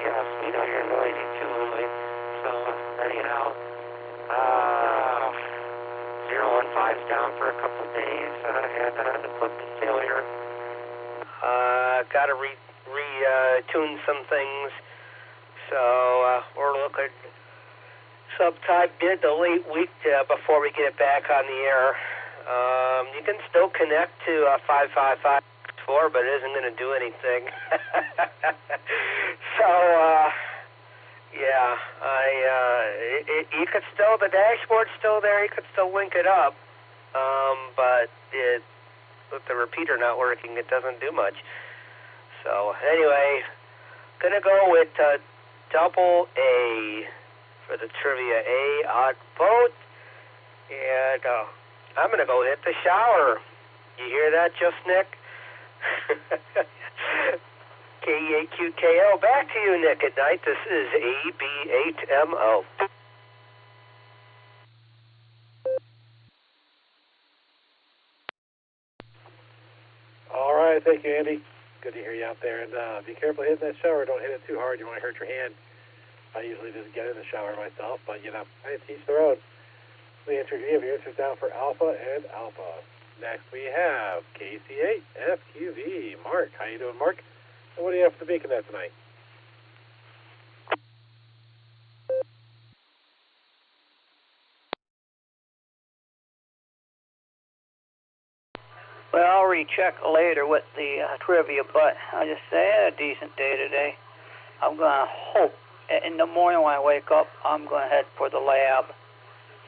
Yes, we know you're noisy too, Louie. So, anyhow, 015's down for a couple of days. Had the book failure. Got to retune some things. So, we're looking sometime mid to late week before we get it back on the air. You can still connect to 555. But it isn't going to do anything. So, yeah, you could still, the dashboard's still there, you could still link it up, but with the repeater not working, it doesn't do much. So, anyway, going to go with double A for the trivia. A odd vote, and I'm going to go hit the shower. You hear that, just Nick? KEAQKO, back to you, Nick, at night. This is AB8MO. All right, thank you, Andy. Good to hear you out there. And be careful hitting that shower. Don't hit it too hard. You want to hurt your hand. I usually just get in the shower myself, but, you know, I teach their own. We have your answers down for Alpha and Alpha. Next we have KC8FQV. Mark, how you doing, Mark? And what do you have for the Beacon Net tonight? Well, I'll recheck later with the trivia, but I just say I had a decent day today. I'm going to hope in the morning when I wake up, I'm going to head for the lab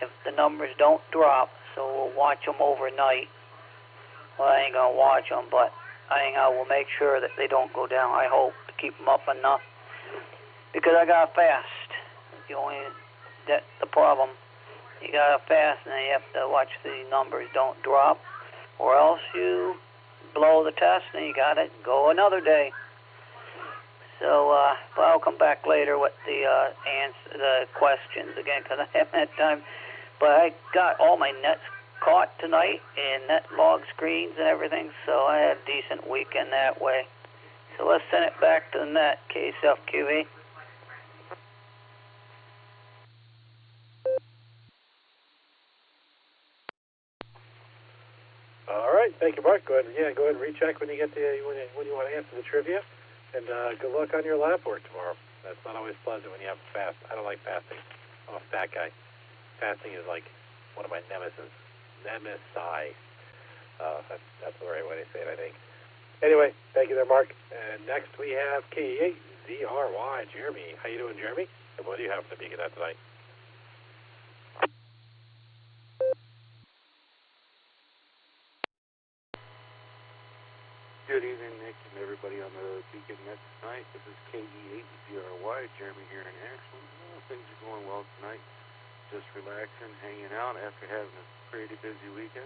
if the numbers don't drop, so we'll watch them overnight. Well, I ain't going to watch them, but I will make sure that they don't go down. I hope to keep them up enough because I got to fast. That's the problem. You got to fast and then you have to watch the numbers don't drop or else you blow the test and you got to go another day. So, but I'll come back later with the questions again because I haven't had time. But I got all my nets caught tonight and net log screens and everything, so I had a decent weekend that way. So let's send it back to the net, KSFQV. All right, thank you, Mark. Go ahead and recheck when you get when you want to answer the trivia, and good luck on your lab work tomorrow. That's not always pleasant when you have to fast. I don't like fasting. I'm a fat guy. Fasting is like one of my nemesis. Nemesi. That's the right way to say it, I think. Anyway, thank you there, Mark. And next we have K8ZRY, Jeremy. How you doing, Jeremy? And what do you have for the Beacon Net tonight? Good evening, Nick, and everybody on the Beacon Net tonight. This is KE8ZRY, Jeremy here in Ashland. Things are going well tonight. Just relaxing, hanging out after having a pretty busy weekend.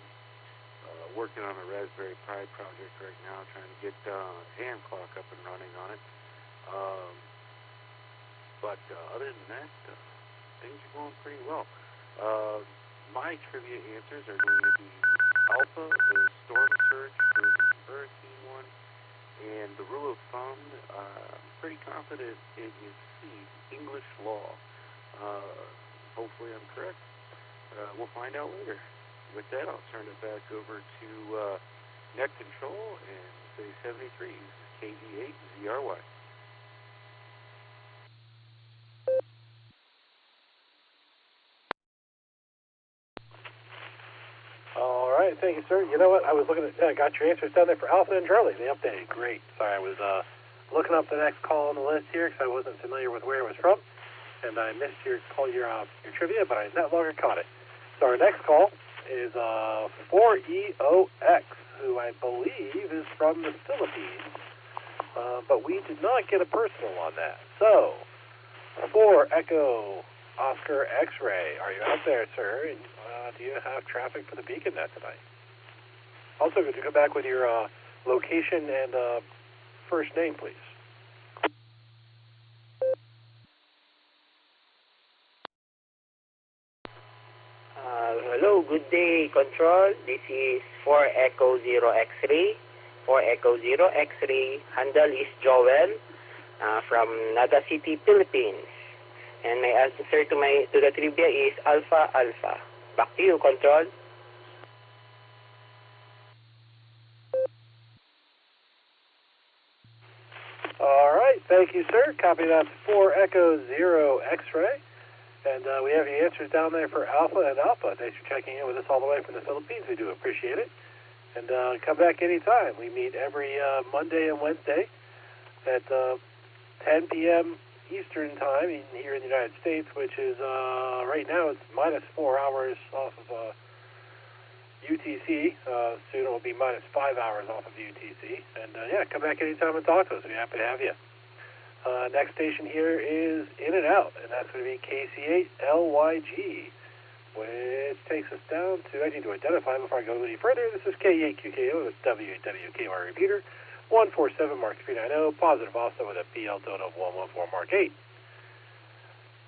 Working on a Raspberry Pi project right now, trying to get hand clock up and running on it. But other than that, things are going pretty well. My trivia answers are going to be Alpha, the storm surge from hurricane one. And the rule of thumb, I'm pretty confident it is C, English law. Hopefully I'm correct. We'll find out later. With that, I'll turn it back over to net control and say 73 KD8ZRY. All right, thank you, sir. You know what? I was looking at, got your answers down there for Alpha and Charlie. They updated. Great. Sorry, I was looking up the next call on the list here because I wasn't familiar with where it was from, and I missed your trivia, but I no longer caught it. So our next call is 4EOX, who I believe is from the Philippines, but we did not get a personal on that. So, 4 Echo Oscar X-Ray, are you out there, sir? And do you have traffic for the Beacon Net tonight? Also, could you come back with your location and first name, please? Hello, good day, Control. This is 4 Echo 0 X-Ray. 4 Echo 0 X-Ray. Handle is Joel from Naga City, Philippines. And my answer to the trivia is Alpha Alpha. Back to you, Control. All right, thank you, sir. Copy that 4 Echo 0 X-Ray. And we have your answers down there for Alpha and Alpha. Thanks for checking in with us all the way from the Philippines. We do appreciate it. And come back anytime. We meet every Monday and Wednesday at 10 p.m. Eastern Time here in the United States, which is, right now, it's minus 4 hours off of UTC. Soon it will be minus 5 hours off of UTC. And, yeah, come back anytime and talk to us. We're happy to have you. Next station here is In and Out, and that's going to be KC8LYG, which takes us down to, I need to identify before I go any further. This is K8QKO, that's WWKR repeater, 147 Mark 390, positive also with a PL total of 114 Mark 8.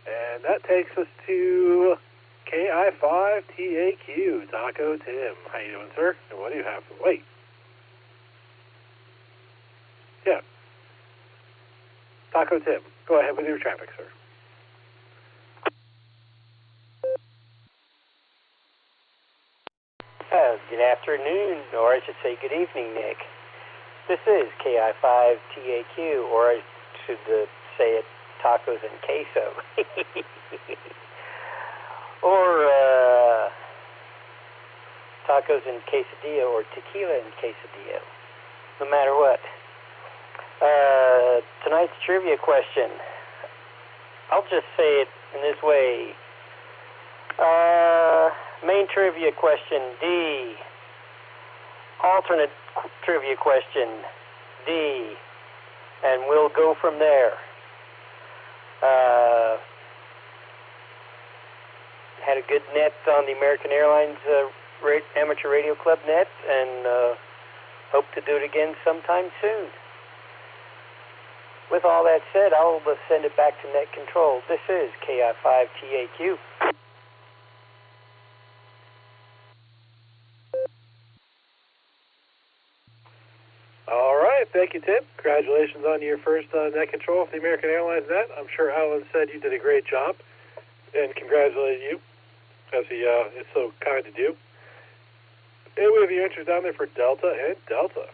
And that takes us to KI5TAQ, Taco Tim. How you doing, sir? And what do you have for wait? Yeah. Taco Tim, go ahead with your traffic, sir. Good afternoon, or I should say good evening, Nick. This is KI5TAQ, or I should say it tacos and queso. Or tacos and quesadilla, or tequila and quesadilla. No matter what. Tonight's trivia question. I'll just say it in this way. Main trivia question, D. Alternate trivia question, D. And we'll go from there. Had a good net on the American Airlines Amateur Radio Club net, and hope to do it again sometime soon. With all that said, I'll send it back to Net Control. This is KI5TAQ. All right, thank you, Tim. Congratulations on your first net control for the American Airlines net. I'm sure Alan said you did a great job, and congratulated you, as he is so kind to do. And we have your answers down there for Delta and Delta.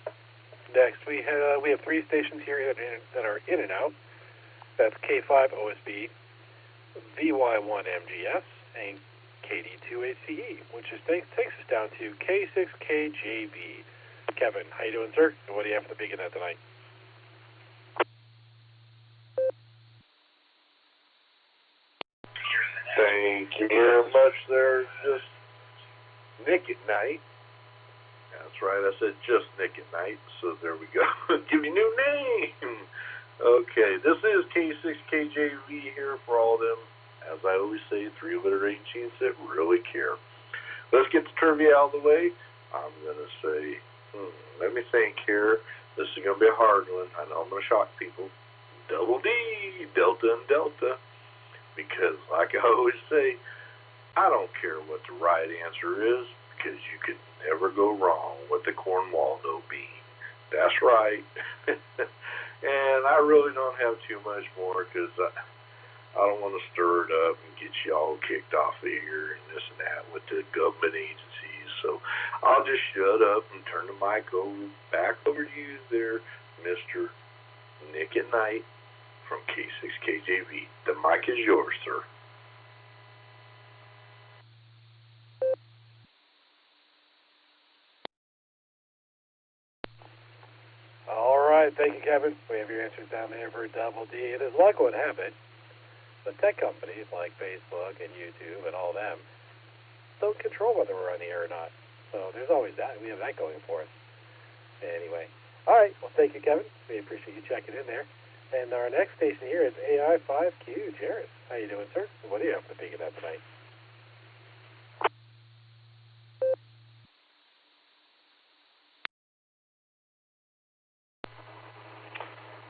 Next, we have 3 stations here that are in and out. That's K5 OSB, VY1MGS, and KD2HCE, which takes us down to K6KJV. Kevin, how you doing, sir? And what do you have for the Beacon Net tonight? Thank you very much there. Just Nick at Night. That's right, I said just Nick at Night, so there we go. Give you a new name. Okay, this is K6KJV here for all of them, as I always say, 3-letter agencies that really care. Let's get the trivia out of the way. I'm going to say, let me think here. This is going to be a hard one. I know I'm going to shock people. Double D, Delta and Delta. Because, like I always say, I don't care what the right answer is, because you can never go wrong with the Cornwall no bean. That's right. And I really don't have too much more because I don't want to stir it up and get you all kicked off the air and this and that with the government agencies. So I'll just shut up and turn the mic back over to you there, Mr. Nick at Night from K6KJV. The mic is yours, sir. All right, thank you, Kevin. We have your answers down there for Double D. It is luck would have it, the tech companies like Facebook and YouTube and all them don't control whether we're on the air or not. So there's always that. We have that going for us. Anyway, all right. Well, thank you, Kevin. We appreciate you checking in there. And our next station here is AI5Q. Jared, how you doing, sir? What do you have to think of that tonight?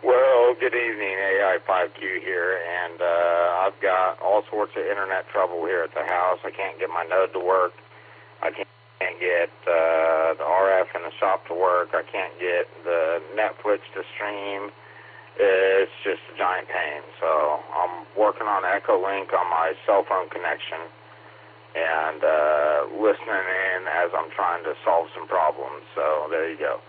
Well, good evening, AI5Q here, and I've got all sorts of internet trouble here at the house. I can't get my node to work. I can't get the RF in the shop to work. I can't get the Netflix to stream. It's just a giant pain. So I'm working on Echolink on my cell phone connection and listening in as I'm trying to solve some problems. So there you go.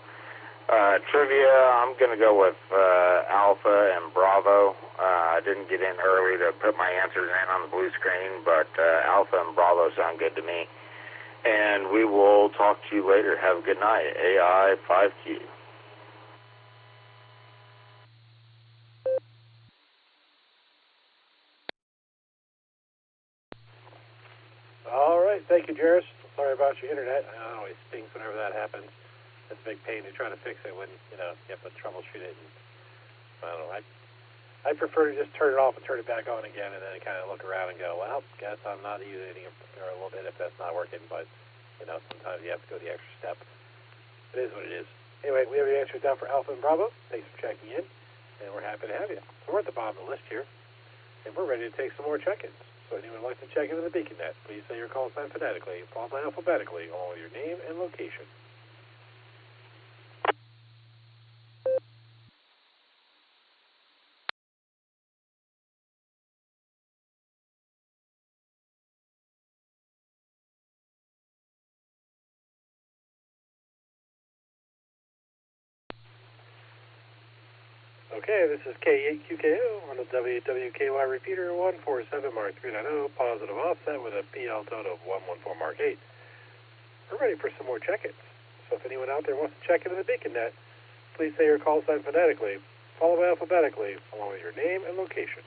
Trivia, I'm going to go with Alpha and Bravo. I didn't get in early to put my answers in on the blue screen, but Alpha and Bravo sound good to me. And we will talk to you later. Have a good night. AI5Q. All right, thank you, Jairus. Sorry about your internet. It always stings whenever that happens. It's a big pain to try to fix it when, you have to troubleshoot it. And, I don't know. I prefer to just turn it off and turn it back on again and then kind of look around and go, well, guess I'm not using it for a little bit if that's not working. But, sometimes you have to go the extra step. It is what it is. Anyway, we have your answers down for Alpha and Bravo. Thanks for checking in, and we're happy to have you. So we're at the bottom of the list here, and we're ready to take some more check-ins. So anyone would like to check into the BeaconNet, please say your call sign phonetically, followed by alphabetically, along with your name and location. Okay, this is K8QKO on the WWKY repeater 147 Mark 390, positive offset with a PL total of 114 Mark 8. We're ready for some more check-ins. So if anyone out there wants to check into the BeaconNet, please say your call sign phonetically, followed by alphabetically, along with your name and location.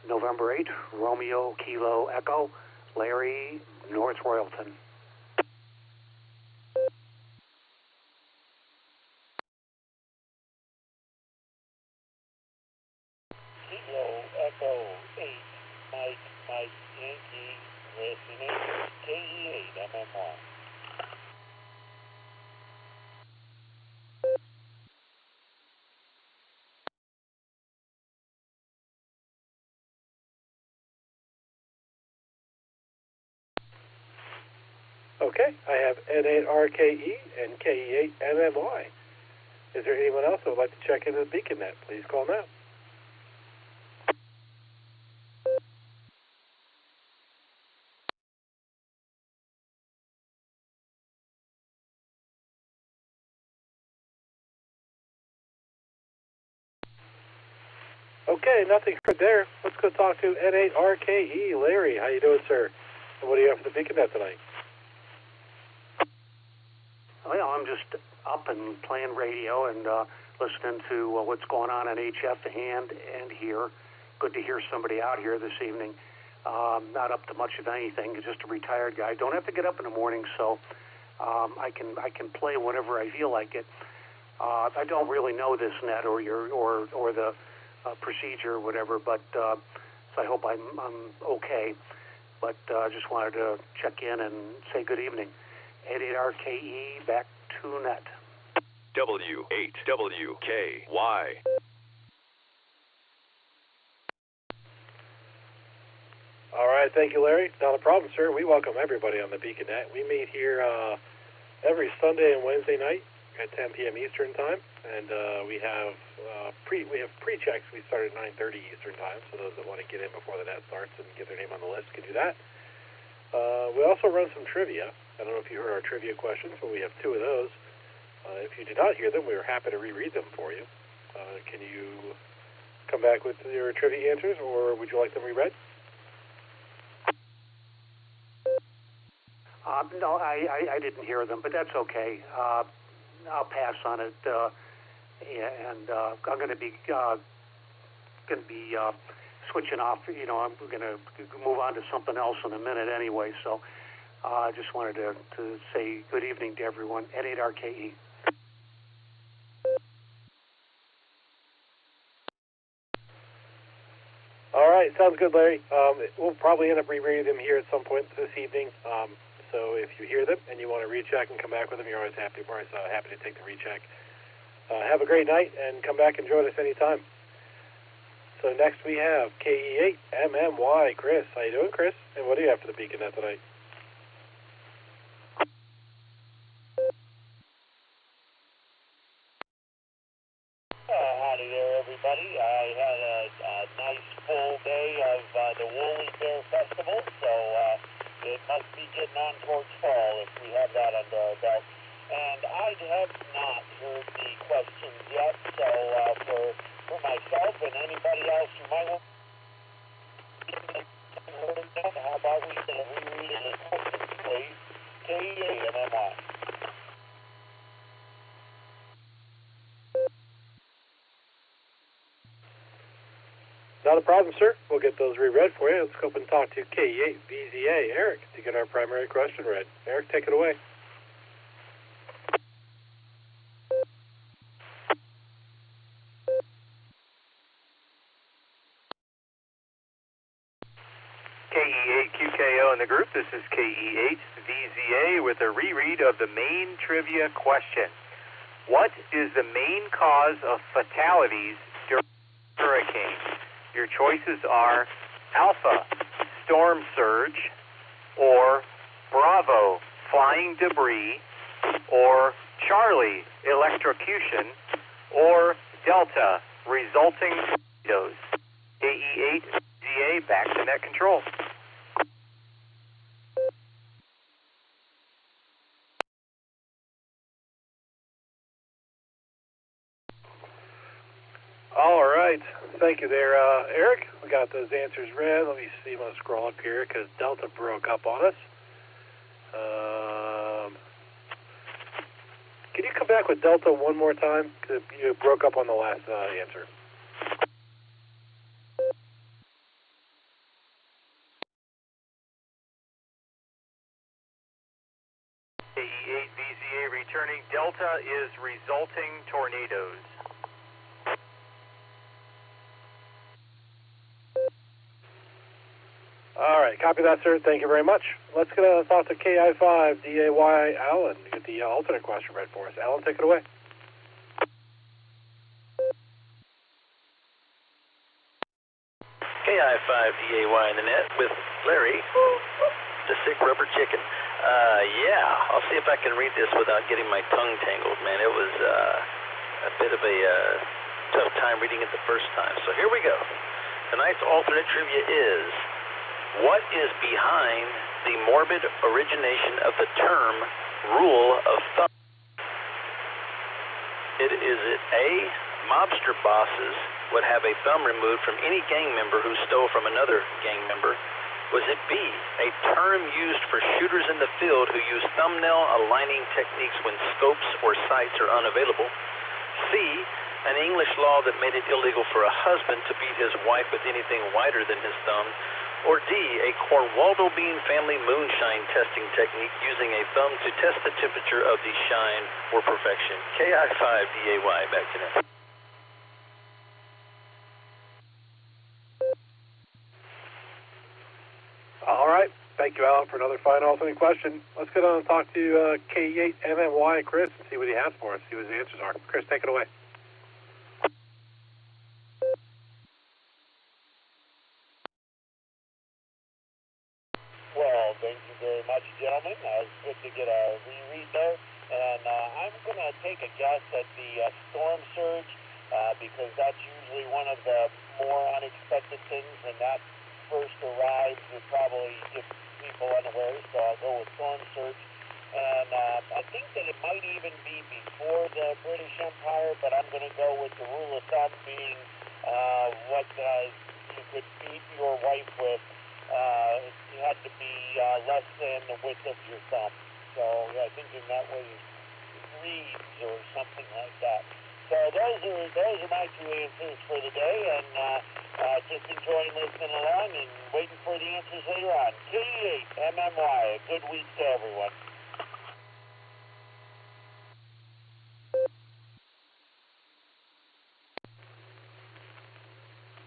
November 8, Romeo Kilo Echo, Larry, North Royalton. Kilo Echo 8, Mike Yankee, listening, KE8 MMY. Okay, I have N8RKE and KE8MMY. Is there anyone else who would like to check into the BeaconNet? Please call now. Okay, nothing heard there. Let's go talk to N8RKE. Larry, how you doing, sir? And what do you have for the BeaconNet tonight? Well, I'm just up and playing radio and listening to what's going on HF and here. Good to hear somebody out here this evening. Not up to much of anything. Just a retired guy. Don't have to get up in the morning, so I can play whenever I feel like it. I don't really know this net or the procedure or whatever, but so I hope I'm okay. But I just wanted to check in and say good evening. 88RKE, back to net. W8WKY. All right, thank you, Larry. Not a problem, sir. We welcome everybody on the BeaconNet. We meet here every Sunday and Wednesday night at 10 p.m. Eastern Time, and we have pre-checks. We start at 9:30 Eastern Time, so those that want to get in before the net starts and get their name on the list can do that. We also run some trivia. I don't know if you heard our trivia questions, but we have 2 of those. If you did not hear them, we were happy to reread them for you. Can you come back with your trivia answers, or would you like them reread? No, I didn't hear them, but that's okay. I'll pass on it, and I'm going to be switching off. You know, I'm going to move on to something else in a minute anyway. So I just wanted to say good evening to everyone. N8RKE. All right, sounds good, Larry. We'll probably end up rereading them here at some point this evening. So if you hear them and you want to recheck and come back with them, you're always happy to take the recheck. Have a great night and come back and join us anytime. So next we have KE8MMY, Chris. How you doing, Chris? And what do you have for the Beacon Net tonight? Howdy there, everybody. I had a nice full day of the Woolly Bear Festival, so it must be getting on towards fall if we have that under our belt. And I have not heard the questions yet, so for myself and anybody else who might want to heard that, how about we reread the questions, please? KE8MMY. Not a problem, sir. We'll get those reread for you. Let's go up and talk to KE8VZA, Eric, to get our primary question read. Eric, take it away. KE8QKO in the group. This is KE8VZA with a reread of the main trivia question. What is the main cause of fatalities during hurricanes? Your choices are Alpha, storm surge, or Bravo, flying debris, or Charlie, electrocution, or Delta, resulting tornadoes. KE8VZA, back to net control. All right. Thank you there, Eric. We got those answers read. Let me see. I'm going to scroll up here because Delta broke up on us. Can you come back with Delta one more time? Because you broke up on the last answer. KE8VZA returning. Delta is resulting tornadoes. All right, copy that, sir. Thank you very much. Let's get a talk to KI5DAY Alan to get the alternate question read for us. Alan, take it away. KI5DAY in the net with Larry, the sick rubber chicken. Yeah, I'll see if I can read this without getting my tongue tangled, man. It was a bit of a tough time reading it the first time. So here we go. Tonight's alternate trivia is, what is behind the morbid origination of the term rule of thumb? Is it A, mobster bosses would have a thumb removed from any gang member who stole from another gang member? Was it B, a term used for shooters in the field who use thumbnail aligning techniques when scopes or sights are unavailable? C, an English law that made it illegal for a husband to beat his wife with anything wider than his thumb? Or D, a Corwaldo Bean family moonshine testing technique using a thumb to test the temperature of the shine for perfection? KI5DAY, back to net. All right. Thank you, Alan, for another fine alternate question. Let's get on and talk to KE8MMY, Chris, and see what he has for us, see what his answers are. Chris, take it away. Well, thank you very much, gentlemen. Good to get a reread there. And I'm going to take a guess at the storm surge because that's usually one of the more unexpected things. When that first arrives, it probably gets people unaware, so I'll go with storm surge. And I think that it might even be before the British Empire, but I'm going to go with the rule of thumb being what you could beat your wife with. It had to be less than the width of your thumb. So I think that was reeds or something like that. So those are my two answers for the day, and just enjoying listening along and waiting for the answers later on. K8 MMY. A good week to everyone.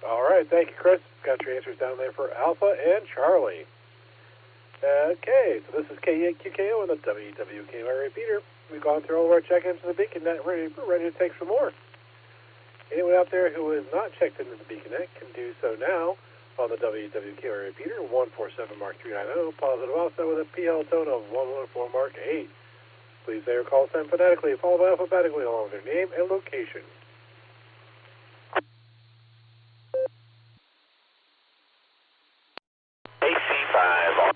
All right, thank you, Chris. Got your answers down there for Alpha and Charlie. Okay, so this is K8QKO and the WWKY repeater. We've gone through all of our check-ins to the BeaconNet. We're ready to take some more. Anyone out there who has not checked into the BeaconNet can do so now on the WWKY repeater 147 Mark 390, positive offset with a PL tone of 114 Mark 8. Please say your call sign phonetically, followed by alphabetically along with their name and location. AC5 on.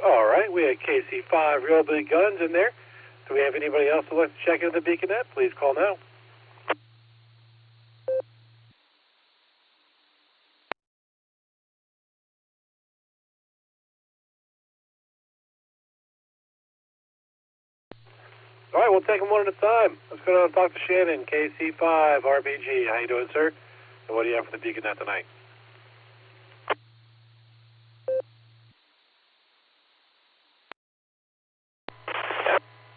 All right, we had KC5 Real Big Guns in there. Do we have anybody else who would like to check into the BeaconNet? Please call now. All right, we'll take them one at a time. Let's go down and talk to Shannon, KC5 RBG. How you doing, sir? And what do you have for the BeaconNet tonight?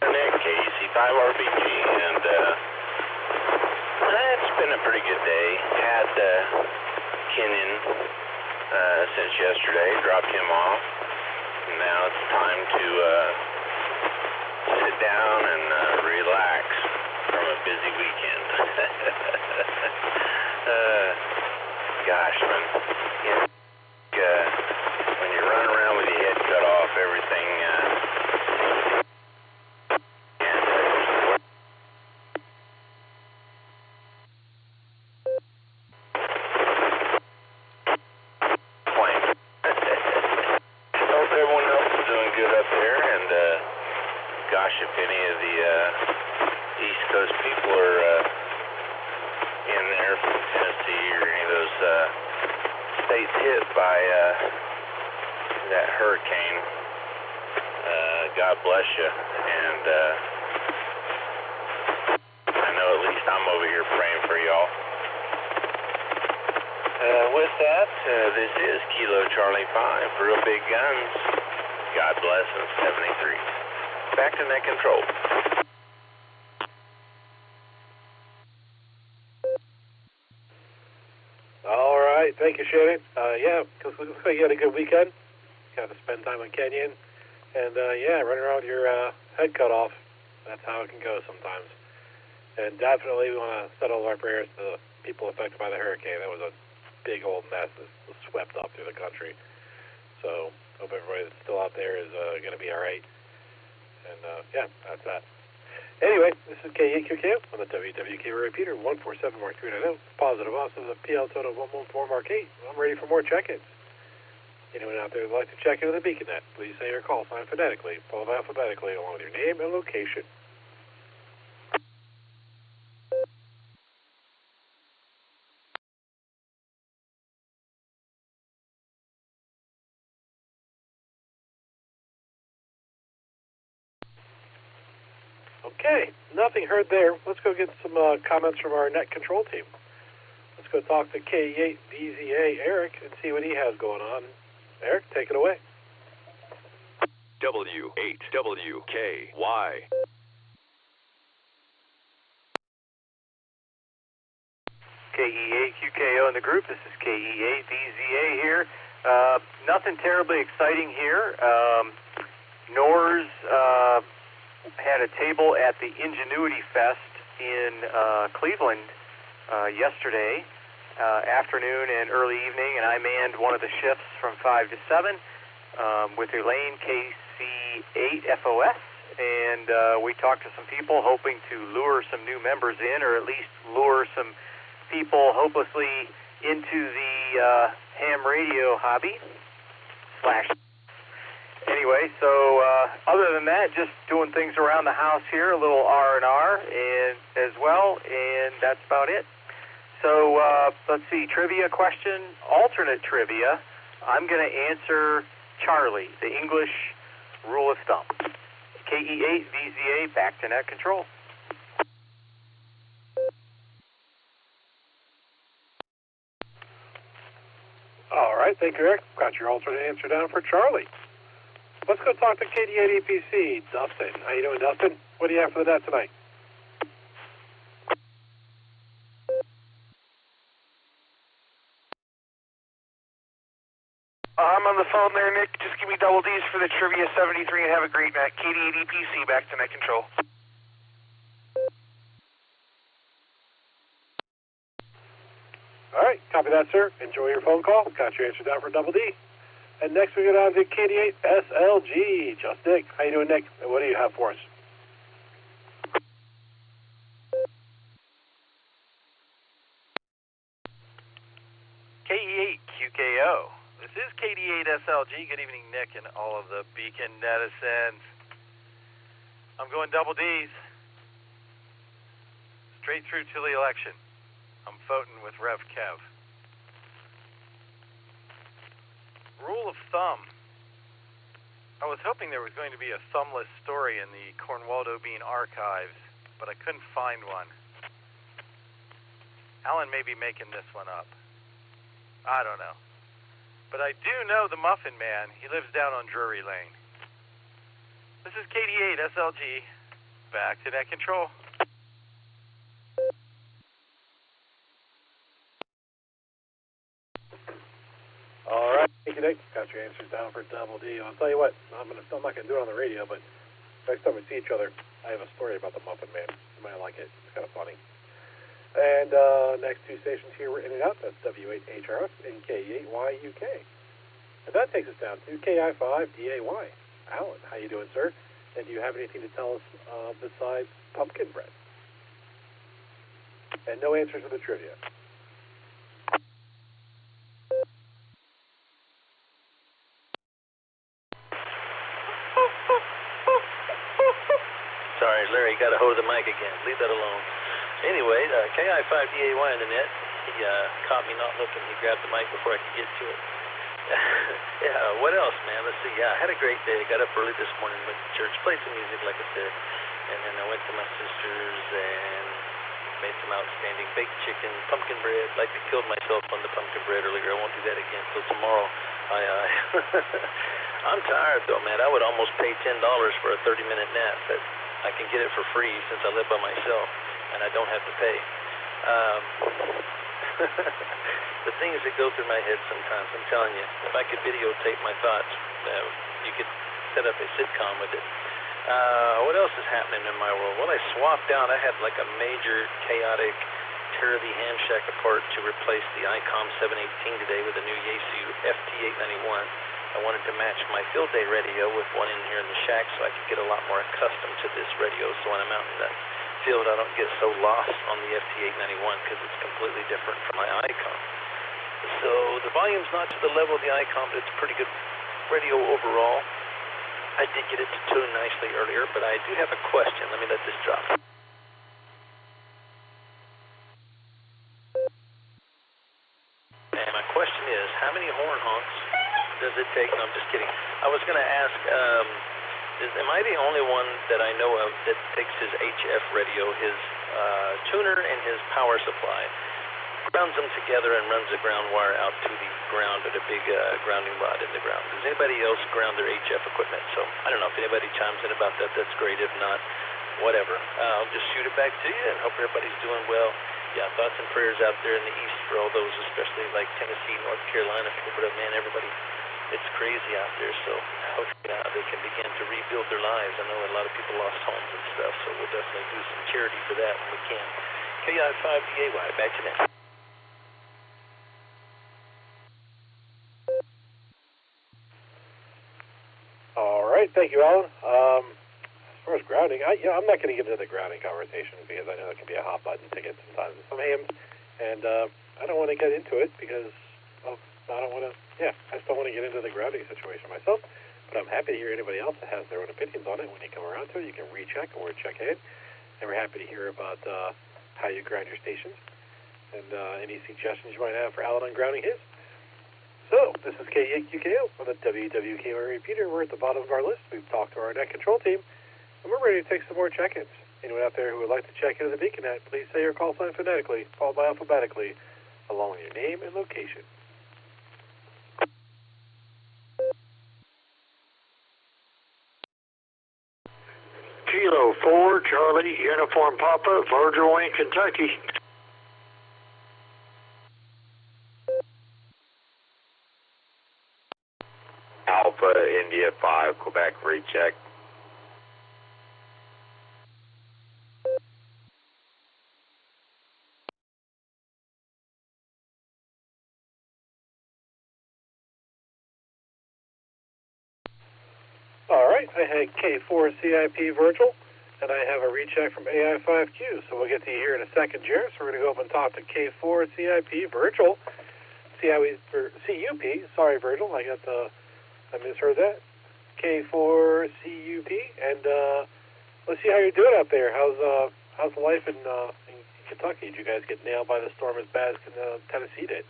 Nick, KC5RBG, and it's been a pretty good day. Had Kenyon since yesterday, dropped him off, and now it's time to sit down and relax from a busy weekend. Gosh, man, when you run around with your head cut off, everything hope everyone else is doing good up there, and gosh, if any of the East Coast people are in there from Tennessee or any of those states hit by that hurricane, God bless you, and I know at least I'm over here praying for y'all. With that, this is Kilo Charlie 5, Real Big Guns, God bless, and 73. Back to net control. All right, thank you, Shannon. Yeah, because it looks like you had a good weekend. Got to spend time on Kenyon. And, yeah, running around with your head cut off. That's how it can go sometimes. And definitely we want to send all of our prayers to the people affected by the hurricane. That was a big old mess that was swept up through the country. So hope everybody that's still out there is going to be all right. And, yeah, that's that. Anyway, this is K8QQ on the WWK repeater 147 Mark 390. Positive offset with a PL total of 114 Mark 8. I'm ready for more check-ins. Anyone out there who would like to check into the BeaconNet, please say your call sign phonetically, followed alphabetically along with your name and location. Okay, nothing heard there. Let's go get some comments from our net control team. Let's go talk to K8VZA Eric and see what he has going on. Eric, take it away. W8WKY. KE8QKO in the group. This is KE8VZA here. Nothing terribly exciting here. NORS had a table at the Ingenuity Fest in Cleveland yesterday afternoon and early evening, and I manned one of the shifts from 5 to 7 with Elaine KC8FOS, and we talked to some people hoping to lure some new members in, or at least lure some people hopelessly into the ham radio hobby / Anyway, so other than that, just doing things around the house here, a little R&R and as well, and that's about it. So let's see, trivia question, alternate trivia. I'm going to answer Charlie, the English rule of thumb. KE8 VZA, back to net control. All right, thank you, Eric. Got your alternate answer down for Charlie. Let's go talk to KD8 EPC, Dustin. How you doing, Dustin? What do you have for the net tonight? I'm on the phone there, Nick. Just give me double D's for the Trivia 73 and have a great night. KD8 EPC, back to net control. All right, copy that, sir. Enjoy your phone call. Got your answer down for double D. And next we go down to KD8 SLG. Just Nick. How you doing, Nick? And what do you have for us? KE8 QKO. This is KD8 SLG. Good evening, Nick, and all of the Beacon netizens. I'm going double D's. Straight through to the election. I'm voting with Rev Kev. Rule of thumb. I was hoping there was going to be a thumbless story in the Cornwaldo Bean archives, but I couldn't find one. Alan may be making this one up. I don't know. But I do know the Muffin Man. He lives down on Drury Lane. This is KD8 SLG. Back to net control. All right, thank you, Nick. Got your answers down for double D. I'll tell you what, I'm not gonna do it on the radio, but next time we see each other, I have a story about the Muffin Man. You might like it. It's kind of funny. And next two stations here we're in and out. That's W8HRF and K8YUK. And that takes us down to KI5DAY. Alan, how you doing, sir? And do you have anything to tell us besides pumpkin bread? And no answers to the trivia. Sorry, Larry got a hold of the mic again. Leave that alone. Anyway, KI5DAY in the net. He caught me not looking. He grabbed the mic before I could get to it. Yeah, what else, man? Let's see. Yeah, I had a great day. Got up early this morning, went to church, played some music, like I said, and then I went to my sister's and made some outstanding baked chicken, pumpkin bread. Like I killed myself on the pumpkin bread earlier. I won't do that again till tomorrow. I'm tired, though, man. I would almost pay $10 for a 30-minute nap, but I can get it for free since I live by myself, and I don't have to pay. The things that go through my head sometimes, I'm telling you, if I could videotape my thoughts, you could set up a sitcom with it. What else is happening in my world? Well, I swapped out. I had like a major chaotic tear the ham shack apart to replace the ICOM 718 today with a new Yaesu FT891. I wanted to match my field day radio with one in here in the shack so I could get a lot more accustomed to this radio, so when I'm out in the field I don't get so lost on the FT891 because it's completely different from my ICOM. So the volume's not to the level of the ICOM, but it's a pretty good radio overall. I did get it to tune nicely earlier, but I do have a question. Let me let this drop. And my question is, how many horn honks does it take? No, I'm just kidding. I was going to ask, am I the only one that I know of that takes his HF radio, his tuner, and his power supply, grounds them together and runs the ground wire out to the ground at a big grounding rod in the ground? Does anybody else ground their HF equipment? So I don't know if anybody chimes in about that. That's great. If not, whatever. I'll just shoot it back to you and hope everybody's doing well. Yeah, thoughts and prayers out there in the east for all those, especially like Tennessee, North Carolina, Florida, man, everybody it's crazy out there, so hopefully they can begin to rebuild their lives. I know a lot of people lost homes and stuff, so we'll definitely do some charity for that when we can. KI5DAY, back to next. All right, thank you, Alan. As far as grounding, I'm not going to get into the grounding conversation because I know it can be a hot button ticket sometimes in some hams, and I don't want to get into it because I don't want to. Yeah, I just don't want to get into the grounding situation myself. But I'm happy to hear anybody else that has their own opinions on it. When you come around to it, you can recheck or check in, and we're happy to hear about how you ground your stations and any suggestions you might have for Alan on grounding his. So, this is KEQKO on the WWKO repeater. We're at the bottom of our list. We've talked to our net control team, and we're ready to take some more check-ins. Anyone out there who would like to check into the Beacon Net, please say your call sign phonetically, followed by alphabetically, along with your name and location. Kilo 4, Charlie, Uniform Papa, Virgil in Kentucky. Alpha, India 5, Quebec, recheck. All right, I had K4 CIP Virgil, and I have a recheck from AI5Q, so we'll get to you here in a second, Jared. So we're going to go up and talk to K4 CIP Virgil, CUP, sorry, Virgil, I misheard that. K4 CUP, and let's see how you're doing out there. How's life in Kentucky? Did you guys get nailed by the storm as bad as Tennessee did?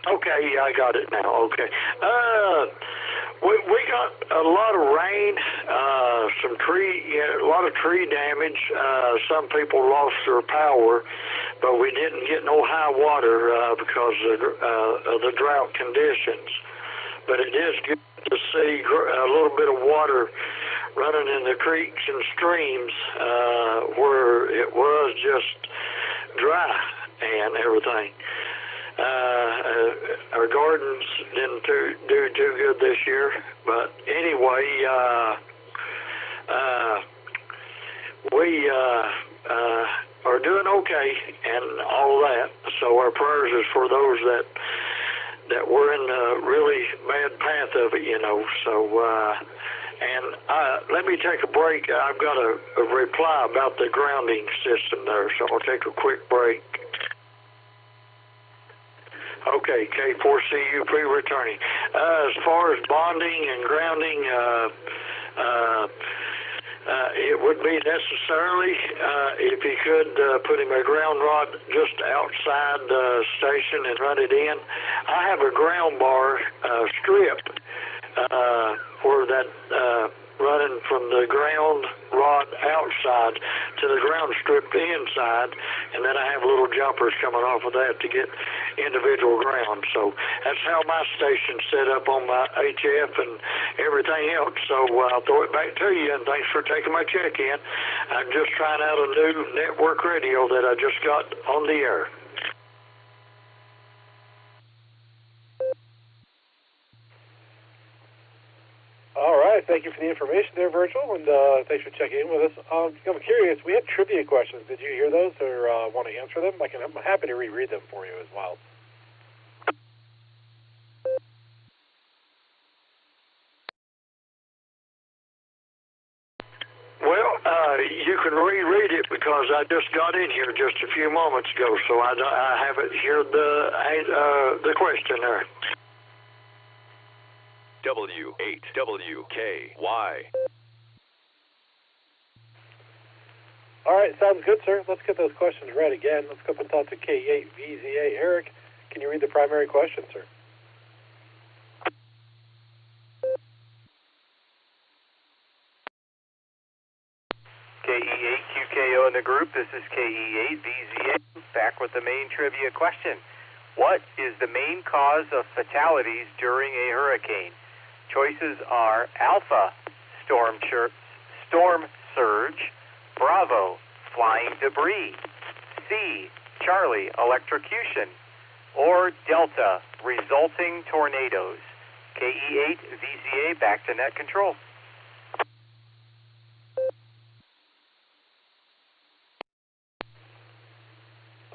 Okay, yeah, I got it now. Okay. We got a lot of rain, a lot of tree damage. Some people lost their power, but we didn't get no high water because of the drought conditions. But it is good to see a little bit of water running in the creeks and streams where it was just dry and everything. Our gardens didn't do too good this year, but anyway, we are doing okay and all that. So our prayers is for those that were in a really bad path of it, you know. So, and let me take a break. I've got a reply about the grounding system there, so I'll take a quick break. Okay, K4CUP returning. As far as bonding and grounding, it would be necessarily, if you could, put him a ground rod just outside the station and run it in. I have a ground bar strip where that running from the ground rod outside to the ground strip inside, and then I have little jumpers coming off of that to get individual ground. So that's how my station's set up on my HF and everything else. So I'll throw it back to you, and thanks for taking my check-in. I'm just trying out a new network radio that I just got on the air. All right, thank you for the information there, Virgil, and thanks for checking in with us. I'm curious, we had trivia questions. Did you hear those or want to answer them? I'm happy to reread them for you as well. Well, you can reread it because I just got in here just a few moments ago, so I haven't heard the question there. W8WKY. All right, sounds good, sir. Let's get those questions read again. Let's go up and talk to K8VZA. Eric, can you read the primary question, sir? KE8QKO in the group. This is KE8VZA, back with the main trivia question. What is the main cause of fatalities during a hurricane? Choices are Alpha, storm surge, Bravo, flying debris, C, Charlie, electrocution, or Delta, resulting tornadoes. KE8 VCA, back to net control.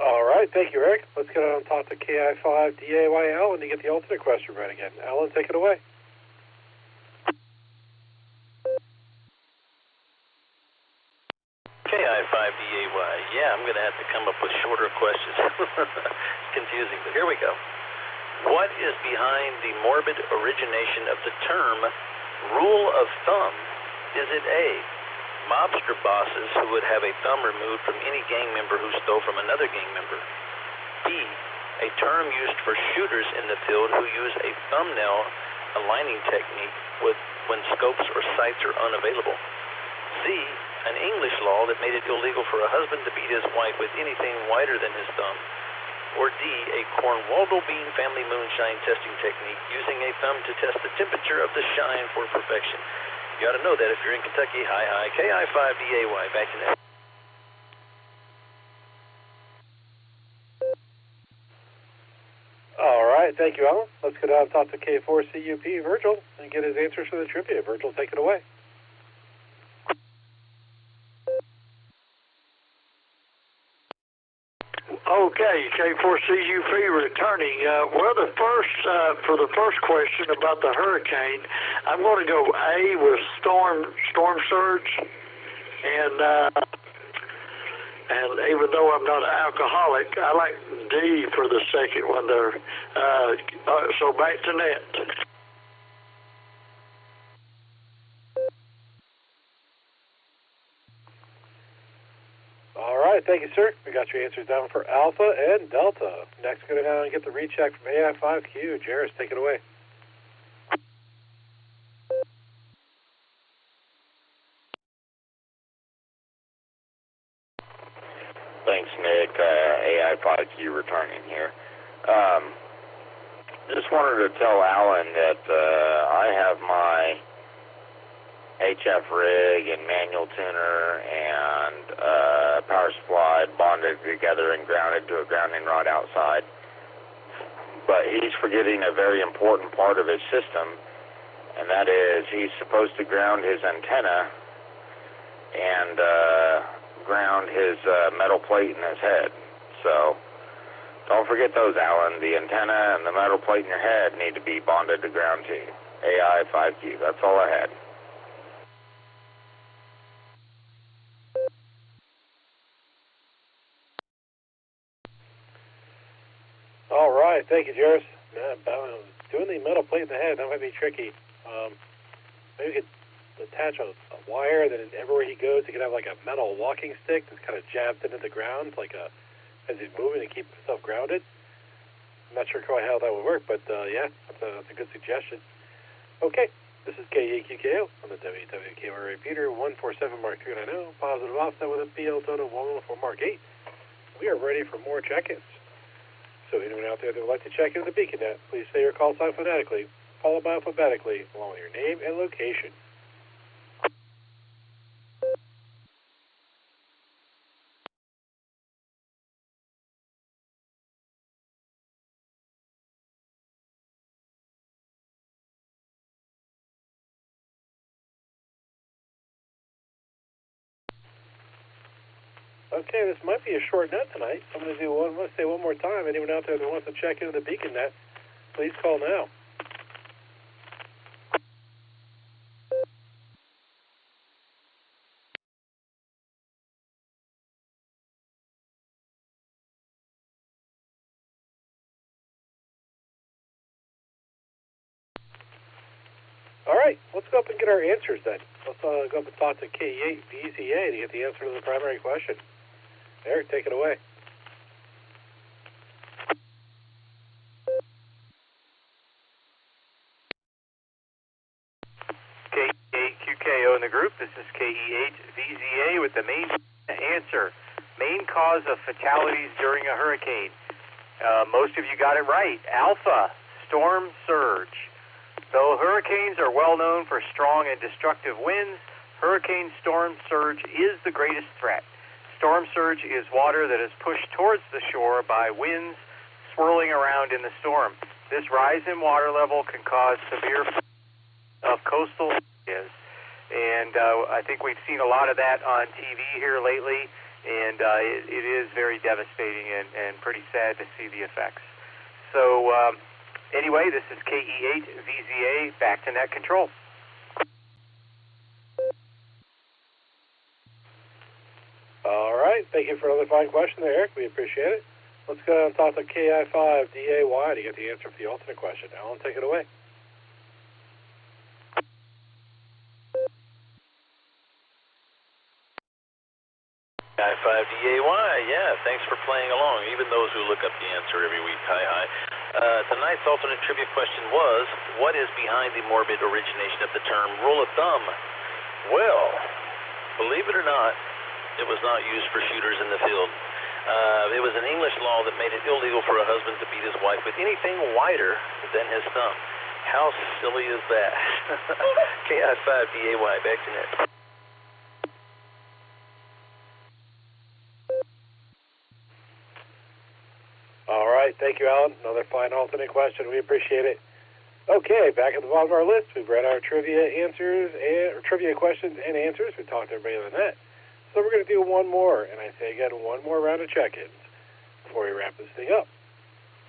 All right, thank you, Eric. Let's get on and talk to KI5 DAY Alan to get the alternate question right again. Alan, take it away. KI5DAY. Yeah, I'm going to have to come up with shorter questions. It's confusing, but here we go. What is behind the morbid origination of the term rule of thumb? Is it A, mobster bosses who would have a thumb removed from any gang member who stole from another gang member? B, a term used for shooters in the field who use a thumbnail aligning technique when scopes or sights are unavailable? C, an English law that made it illegal for a husband to beat his wife with anything wider than his thumb? Or D, a Cornwaldo Bean family moonshine testing technique using a thumb to test the temperature of the shine for perfection? You ought to know that if you're in Kentucky. Hi, KI5DAY, back to that. All right, thank you, Alan. Let's get on and talk to K4CUP, Virgil, and get his answers for the trivia. Virgil, take it away. Okay, K4CUP returning. For the first question about the hurricane, I'm going to go A with storm surge, and even though I'm not an alcoholic, I like D for the second one there. So back to net. All right, thank you, sir. We got your answers down for Alpha and Delta. Next, go down and get the recheck from AI5Q. Jairus, take it away. Thanks, Nick. AI5Q returning here. Just wanted to tell Alan that I have my HF rig and manual tuner and power supply bonded together and grounded to a grounding rod outside. But he's forgetting a very important part of his system, and that is he's supposed to ground his antenna and ground his metal plate in his head. So don't forget those, Alan. The antenna and the metal plate in your head need to be bonded to ground too. AI5Q. That's all I had. All right, thank you, Jairus. Doing the metal plate in the head, that might be tricky. Maybe we could attach a wire that everywhere he goes, he could have like a metal walking stick that's kind of jabbed into the ground, like as he's moving to keep himself grounded. I'm not sure quite how that would work, but yeah, that's a good suggestion. Okay, this is KAQKO on the WWKO repeater 147 Mark 390, positive offset with a BL total 114 Mark 8. We are ready for more check-ins. So anyone out there that would like to check into the BeaconNet, please say your call sign phonetically, followed by alphabetically, along with your name and location. Okay, this might be a short net tonight. I'm going to say one more time. Anyone out there that wants to check into the BeaconNet, please call now. All right, let's go up and get our answers then. Let's go up and talk to K8 VCA to get the answer to the primary question. Eric, take it away. K8QKO in the group. This is KE8 VZA with the main answer. Main cause of fatalities during a hurricane. Most of you got it right. Alpha, storm surge. Though hurricanes are well known for strong and destructive winds, hurricane storm surge is the greatest threat. storm surge is water that is pushed towards the shore by winds swirling around in the storm. This rise in water level can cause severe of coastal areas, and I think we've seen a lot of that on TV here lately, and it is very devastating and pretty sad to see the effects. So anyway, this is KE8 VZA, back to net control. All right, thank you for another fine question there, Eric. We appreciate it. Let's go and talk to KI5DAY to get the answer for the alternate question. Alan, take it away. KI5DAY, yeah, thanks for playing along, even those who look up the answer every week. Hi. Tonight's alternate trivia question was, what is behind the morbid origination of the term rule of thumb? Well, believe it or not, it was not used for shooters in the field. It was an English law that made it illegal for a husband to beat his wife with anything wider than his thumb. How silly is that? KI5DAY, back to net. All right, thank you, Alan. Another fine alternate question. We appreciate it. Okay, back at the bottom of our list, we've read our trivia questions and answers. We talked to everybody on the net. So we're going to do one more, and I say again, one more round of check-ins before we wrap this thing up.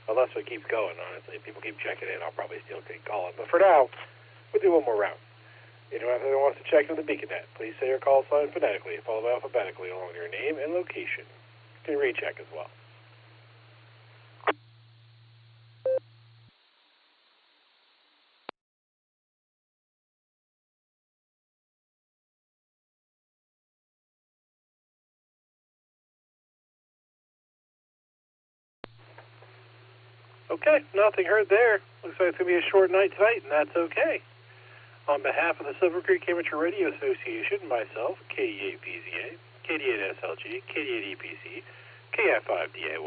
Unless it keeps going, honestly. If people keep checking in, I'll probably still keep calling. But for now, we'll do one more round. Anyone who wants to check in the Beacon Net, please say your call sign phonetically, followed by alphabetically along with your name and location. You can recheck as well. Okay, nothing heard there. Looks like it's going to be a short night tonight, and that's okay. On behalf of the Silvercreek Amateur Radio Association, myself, KE8VZA, KD8SLG, KD8EPC, KI5DAY,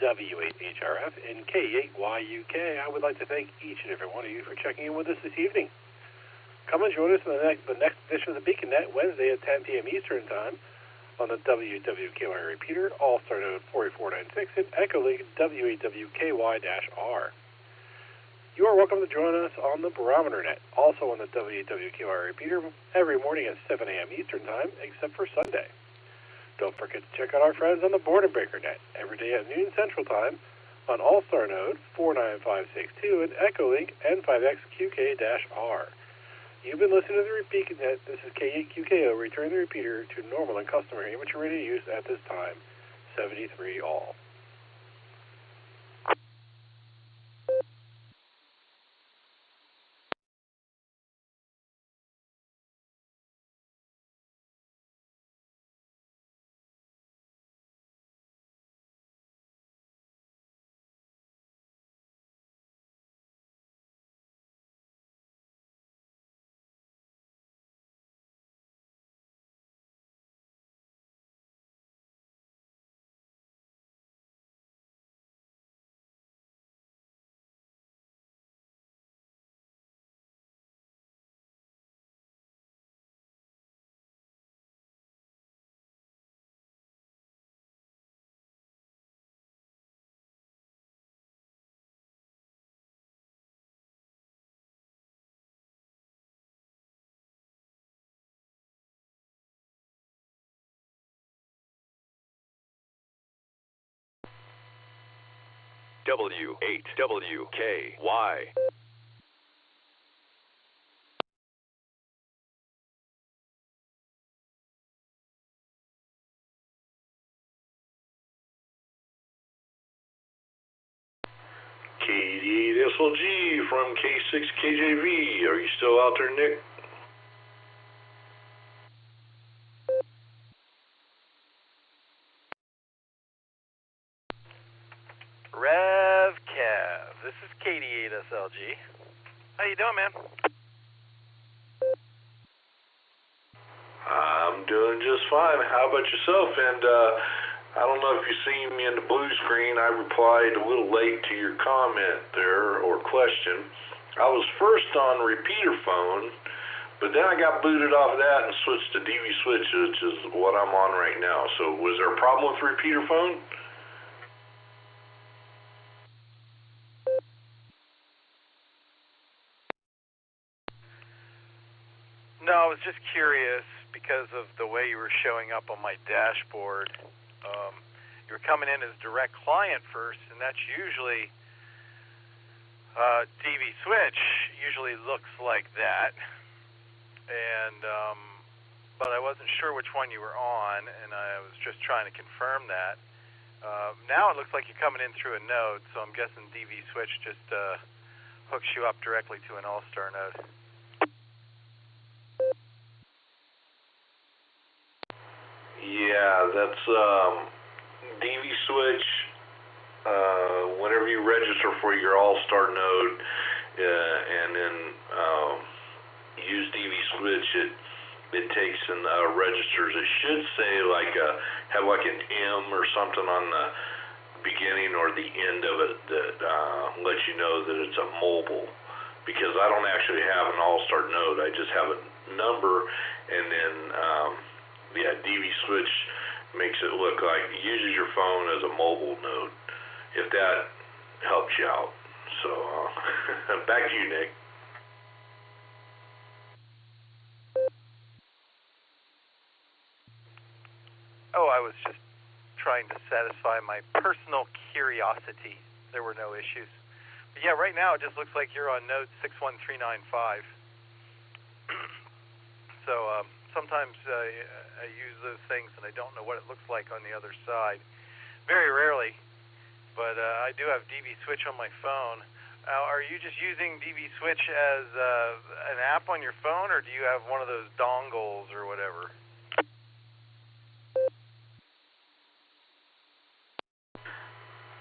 W8HRF, and K8YUK, I would like to thank each and every one of you for checking in with us this evening. Come and join us in the next edition of the Beacon Net, Wednesday at 10 p.m. Eastern Time, on the WWKY repeater, Allstar Node 4496, and Echolink W8WKY-R. You are welcome to join us on the Barometer Net, also on the WWKY repeater, every morning at 7 a.m. Eastern Time, except for Sunday. Don't forget to check out our friends on the Board and Breaker Net, every day at noon Central Time, on Allstar Node 49562 and Echolink N5XQK-R. You've been listening to the Beacon Net. This is K8QKO, returning the repeater to normal and customary amateur radio use at this time, 73 all. W8WKY. KD8SLG from K6KJV. Are you still out there, Nick? Rev Cav, this is KD8SLG. How you doing, man? I'm doing just fine. How about yourself? And I don't know if you see me in the blue screen. I replied a little late to your comment there, or question. I was first on repeater phone, But then I got booted off of that and switched to DV Switch, which is what I'm on right now. So was there a problem with repeater phone? No, I was just curious because of the way you were showing up on my dashboard. You were coming in as direct client first, and that's usually DV Switch usually looks like that. And but I wasn't sure which one you were on, and I was just trying to confirm that. Now it looks like you're coming in through a node, so I'm guessing DV Switch just hooks you up directly to an Allstar node. Yeah, that's DV Switch. Whenever you register for your Allstar node and then use DV Switch, it takes and registers. It should say have like an M or something on the beginning or the end of it that lets you know that it's a mobile. Because I don't actually have an Allstar node, I just have a number, and then DV Switch makes it look like it uses your phone as a mobile node. If that helps you out. So back to you, Nick. Oh, I was just trying to satisfy my personal curiosity. There were no issues. But yeah, right now it just looks like you're on node 61395. So sometimes I use those things and I don't know what it looks like on the other side. Very rarely, but I do have DV Switch on my phone. Are you just using DV Switch as an app on your phone, or do you have one of those dongles or whatever?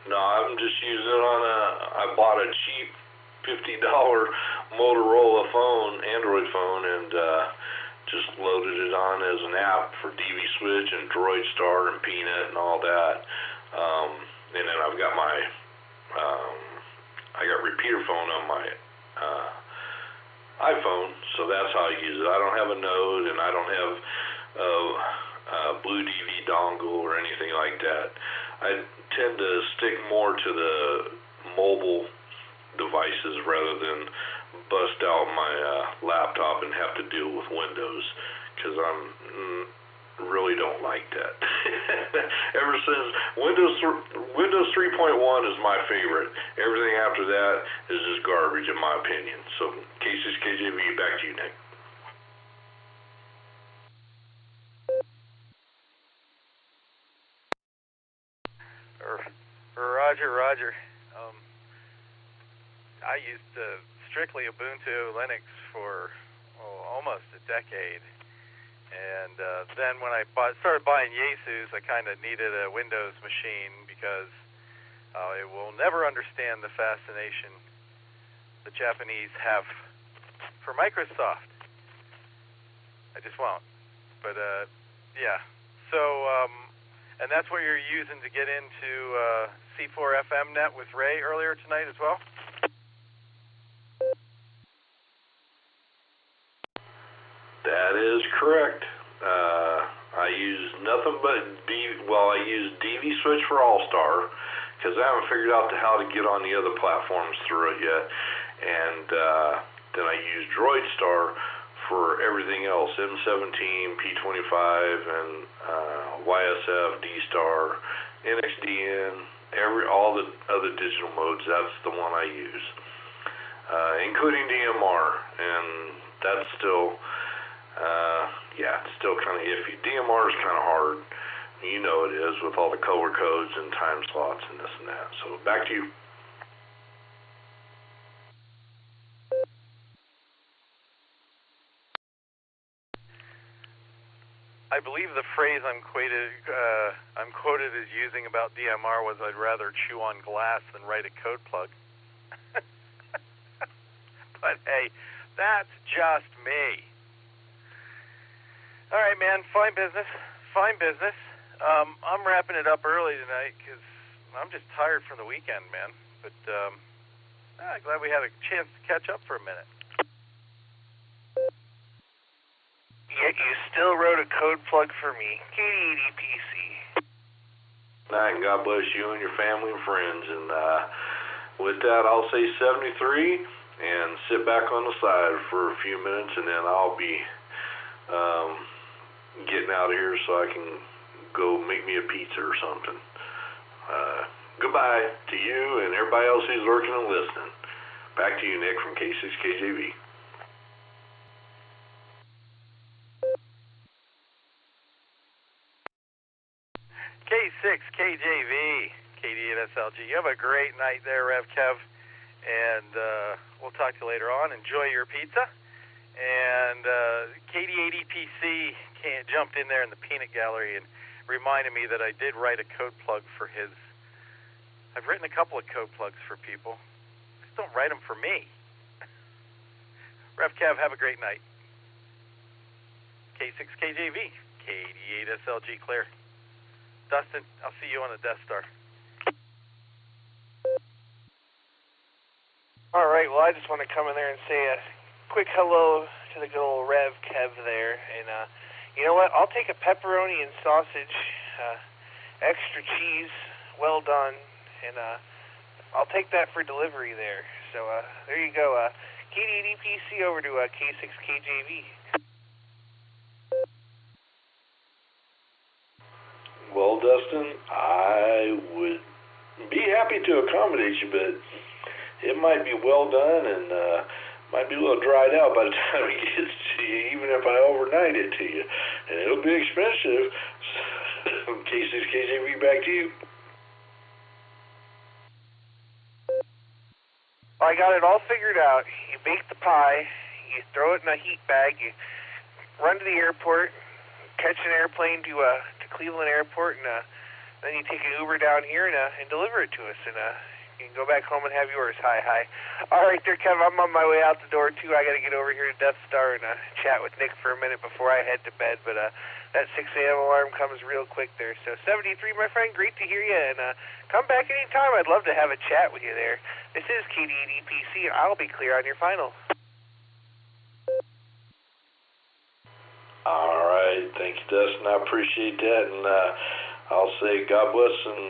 No, I'm just using it on I bought a cheap $50 Motorola phone, Android phone, and just loaded it on as an app for DV Switch and DroidStar and Peanut and all that. And then I've got my, I got repeater phone on my iPhone, so that's how I use it. I don't have a node, and I don't have a Blue DV dongle or anything like that. I tend to stick more to the mobile devices rather than bust out my laptop and have to deal with Windows, because really don't like that. Ever since Windows 3.1 is my favorite. Everything after that is just garbage in my opinion. So Casey's KJV, back to you, Nick. Roger. I used strictly Ubuntu Linux for almost a decade. And then when I started buying Yaesus, I kind of needed a Windows machine because it will never understand the fascination the Japanese have for Microsoft. I just won't. But yeah. So, and that's what you're using to get into C4FM net with Ray earlier tonight as well? That is correct. I use nothing but I use DV Switch for Allstar because I haven't figured out how to get on the other platforms through it yet. And then I use DroidStar for everything else, M17, P25, and YSF, D-Star, NXDN, all the other digital modes. That's the one I use, including DMR, and that's still... it's still kind of iffy. DMR is kind of hard. You know it is with all the color codes and time slots and this and that. So back to you. I believe the phrase I'm quoted as using about DMR was, "I'd rather chew on glass than write a code plug." But hey, that's just me. All right, man. Fine business. I'm wrapping it up early tonight because I'm just tired from the weekend, man. But glad we had a chance to catch up for a minute. still wrote a code plug for me. KD80PC. Night, and God bless you and your family and friends. And with that, I'll say 73 and sit back on the side for a few minutes, and then I'll be getting out of here so I can go make me a pizza or something. Goodbye to you and everybody else who's lurking and listening. Back to you, Nick, from K6KJV. K6KJV, KD8SLG. You have a great night there, Rev Kev, and we'll talk to you later on. Enjoy your pizza. And KD80PC jumped in there in the peanut gallery and reminded me that I did write a code plug for his. I've written a couple of code plugs for people. Just don't write them for me. Rev Kev, have a great night. K6KJV, KD8SLG, clear. Dustin, I'll see you on the Death Star. All right, well, I just want to come in there and say a quick hello to the good old Rev Kev there. And you know what? I'll take a pepperoni and sausage, extra cheese, well done, and I'll take that for delivery there. So there you go. KD80PC over to K6KJV. Well, Dustin, I would be happy to accommodate you, but it might be well done and might be a little dried out by the time it gets to you, even if I overnight it to you. And it'll be expensive. K6KJV, back to you. I got it all figured out. You bake the pie, you throw it in a heat bag, you run to the airport, catch an airplane to Cleveland Airport, and then you take an Uber down here and deliver it to us, and you can go back home and have yours. Hi. All right there, Kev, I'm on my way out the door, too. I got to get over here to Death Star and chat with Nick for a minute before I head to bed, but that 6 a.m. alarm comes real quick there. So 73, my friend, great to hear you, and come back anytime. I'd love to have a chat with you there. This is KD80PC, and I'll be clear on your final. All right, thank you, Dustin. I appreciate that, and I'll say God bless and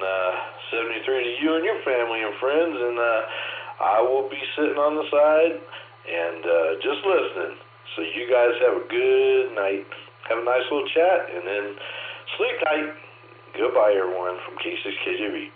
73 to you and your family and friends, and I will be sitting on the side and just listening. So you guys have a good night. Have a nice little chat, and then sleep tight. Goodbye, everyone, from K6KJV.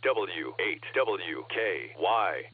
W8WKY.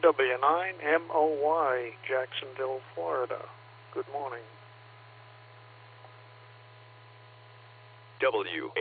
W9MOY, Jacksonville, Florida. Good morning. W8WKY.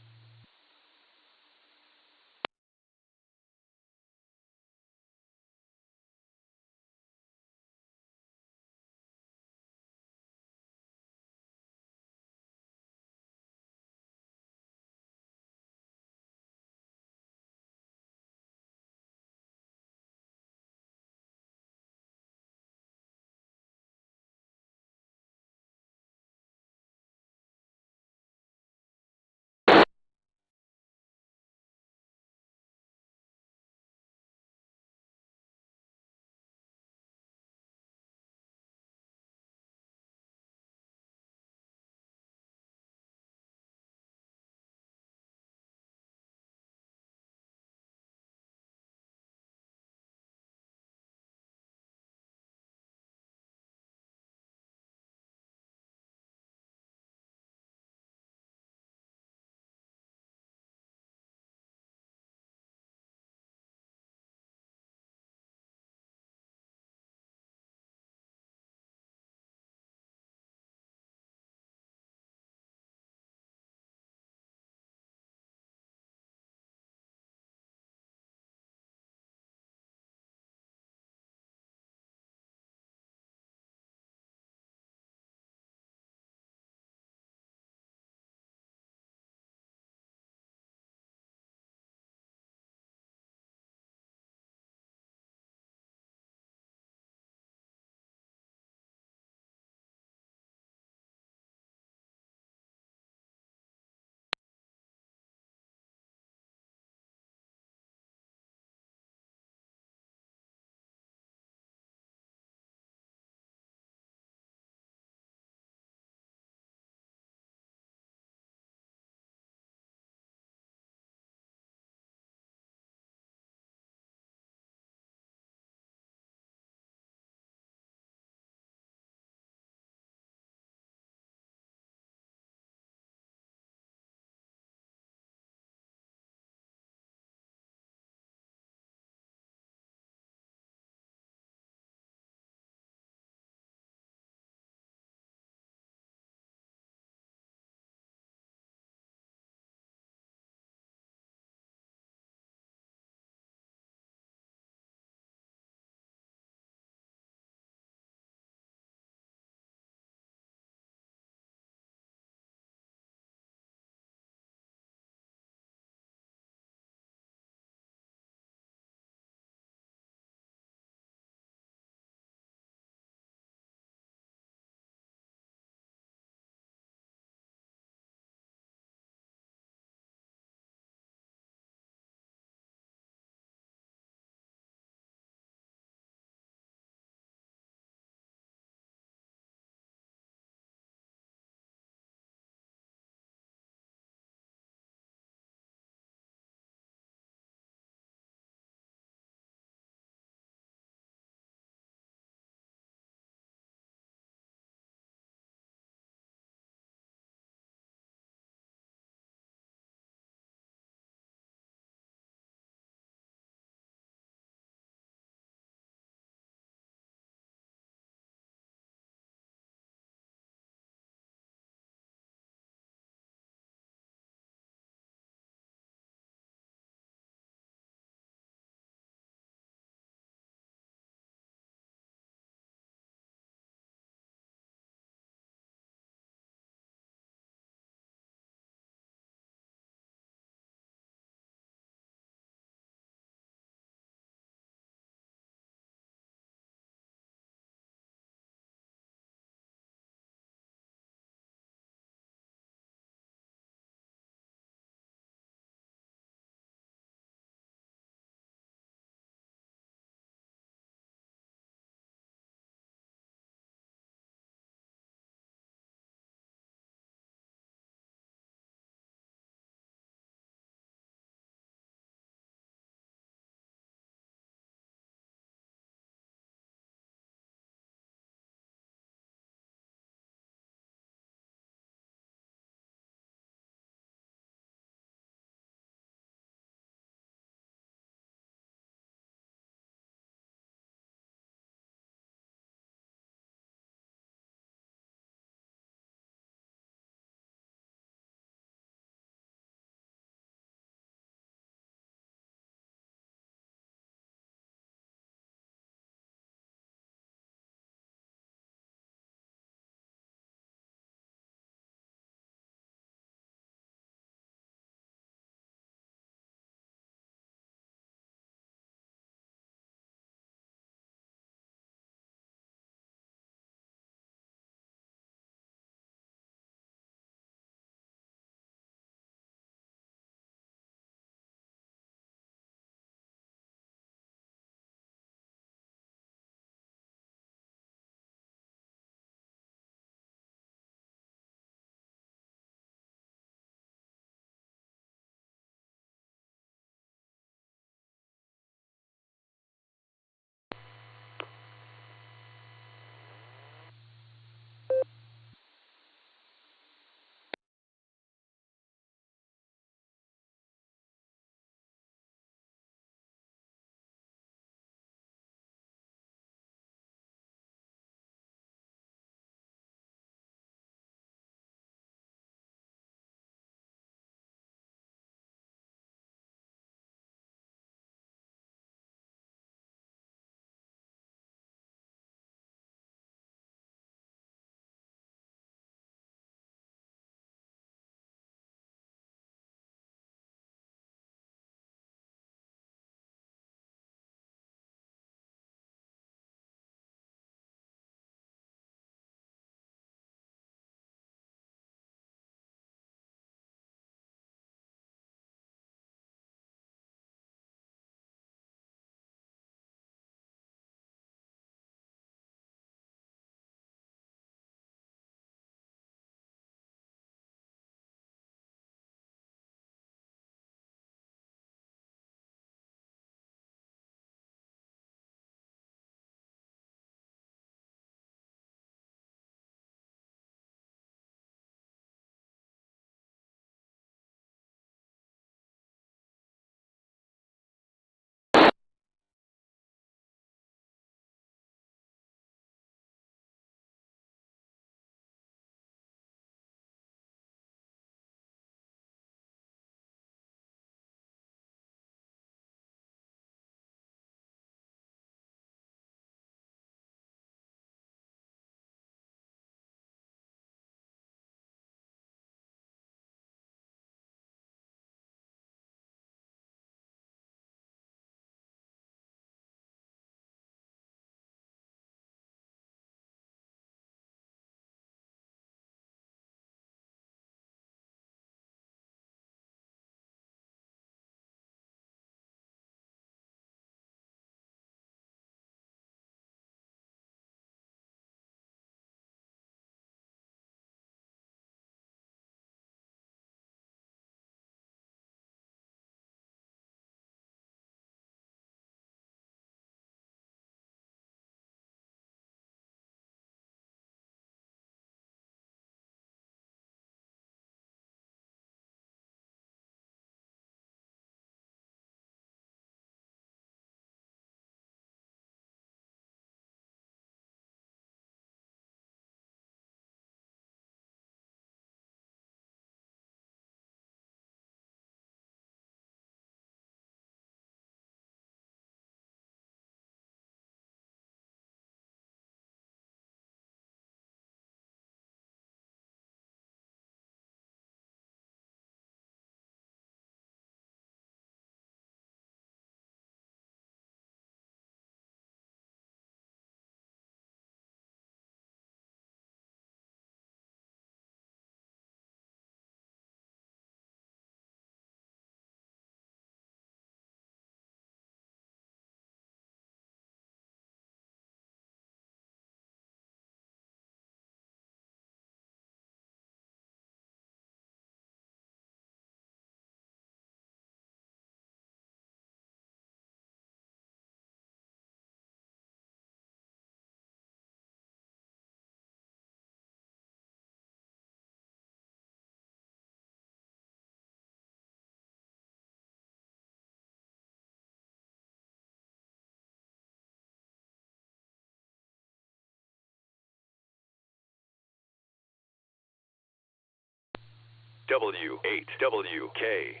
W8WKY.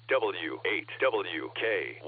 W8WKY.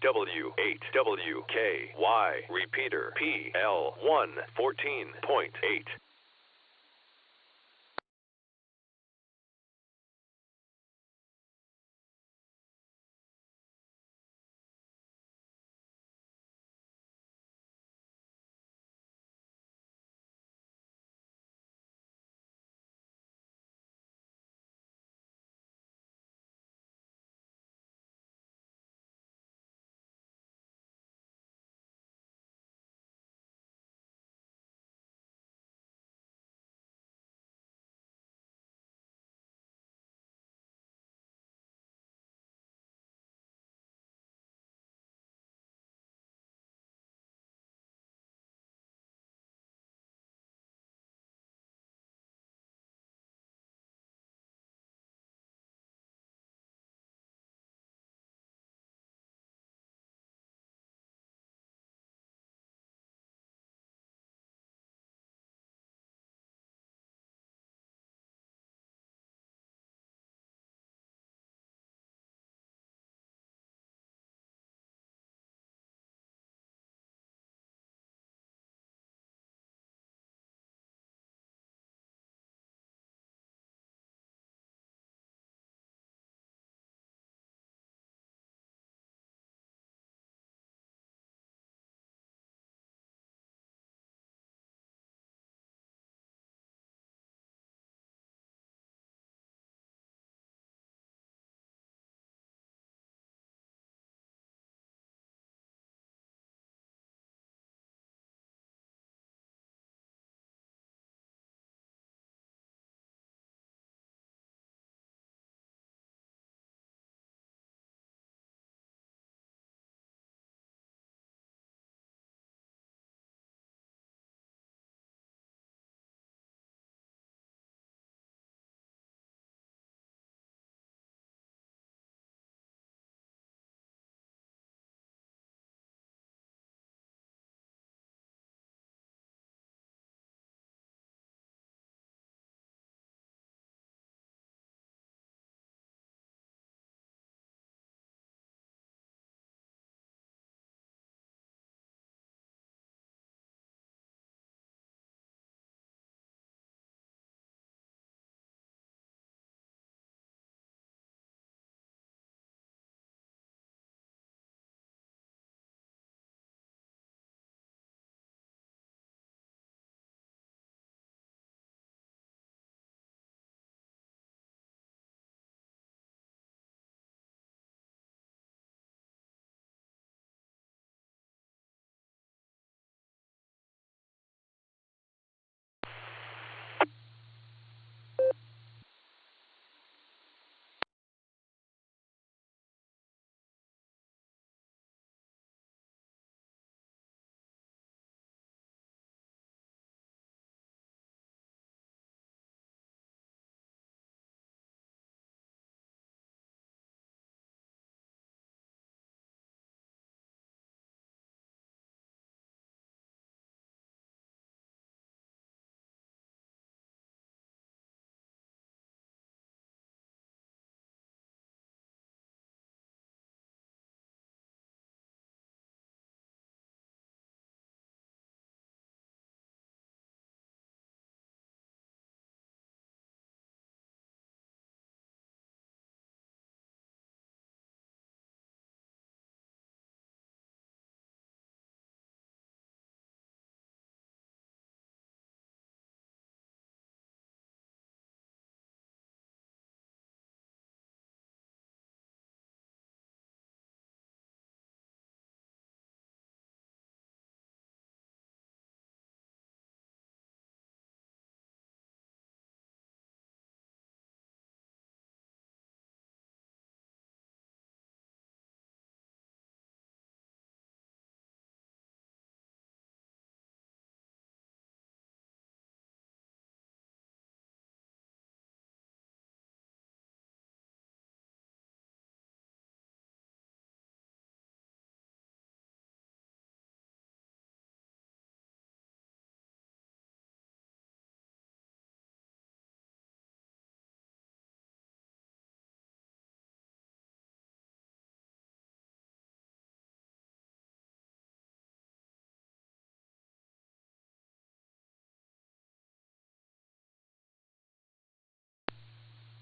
W8WKY repeater PL1 14.8.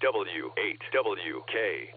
W8WKY.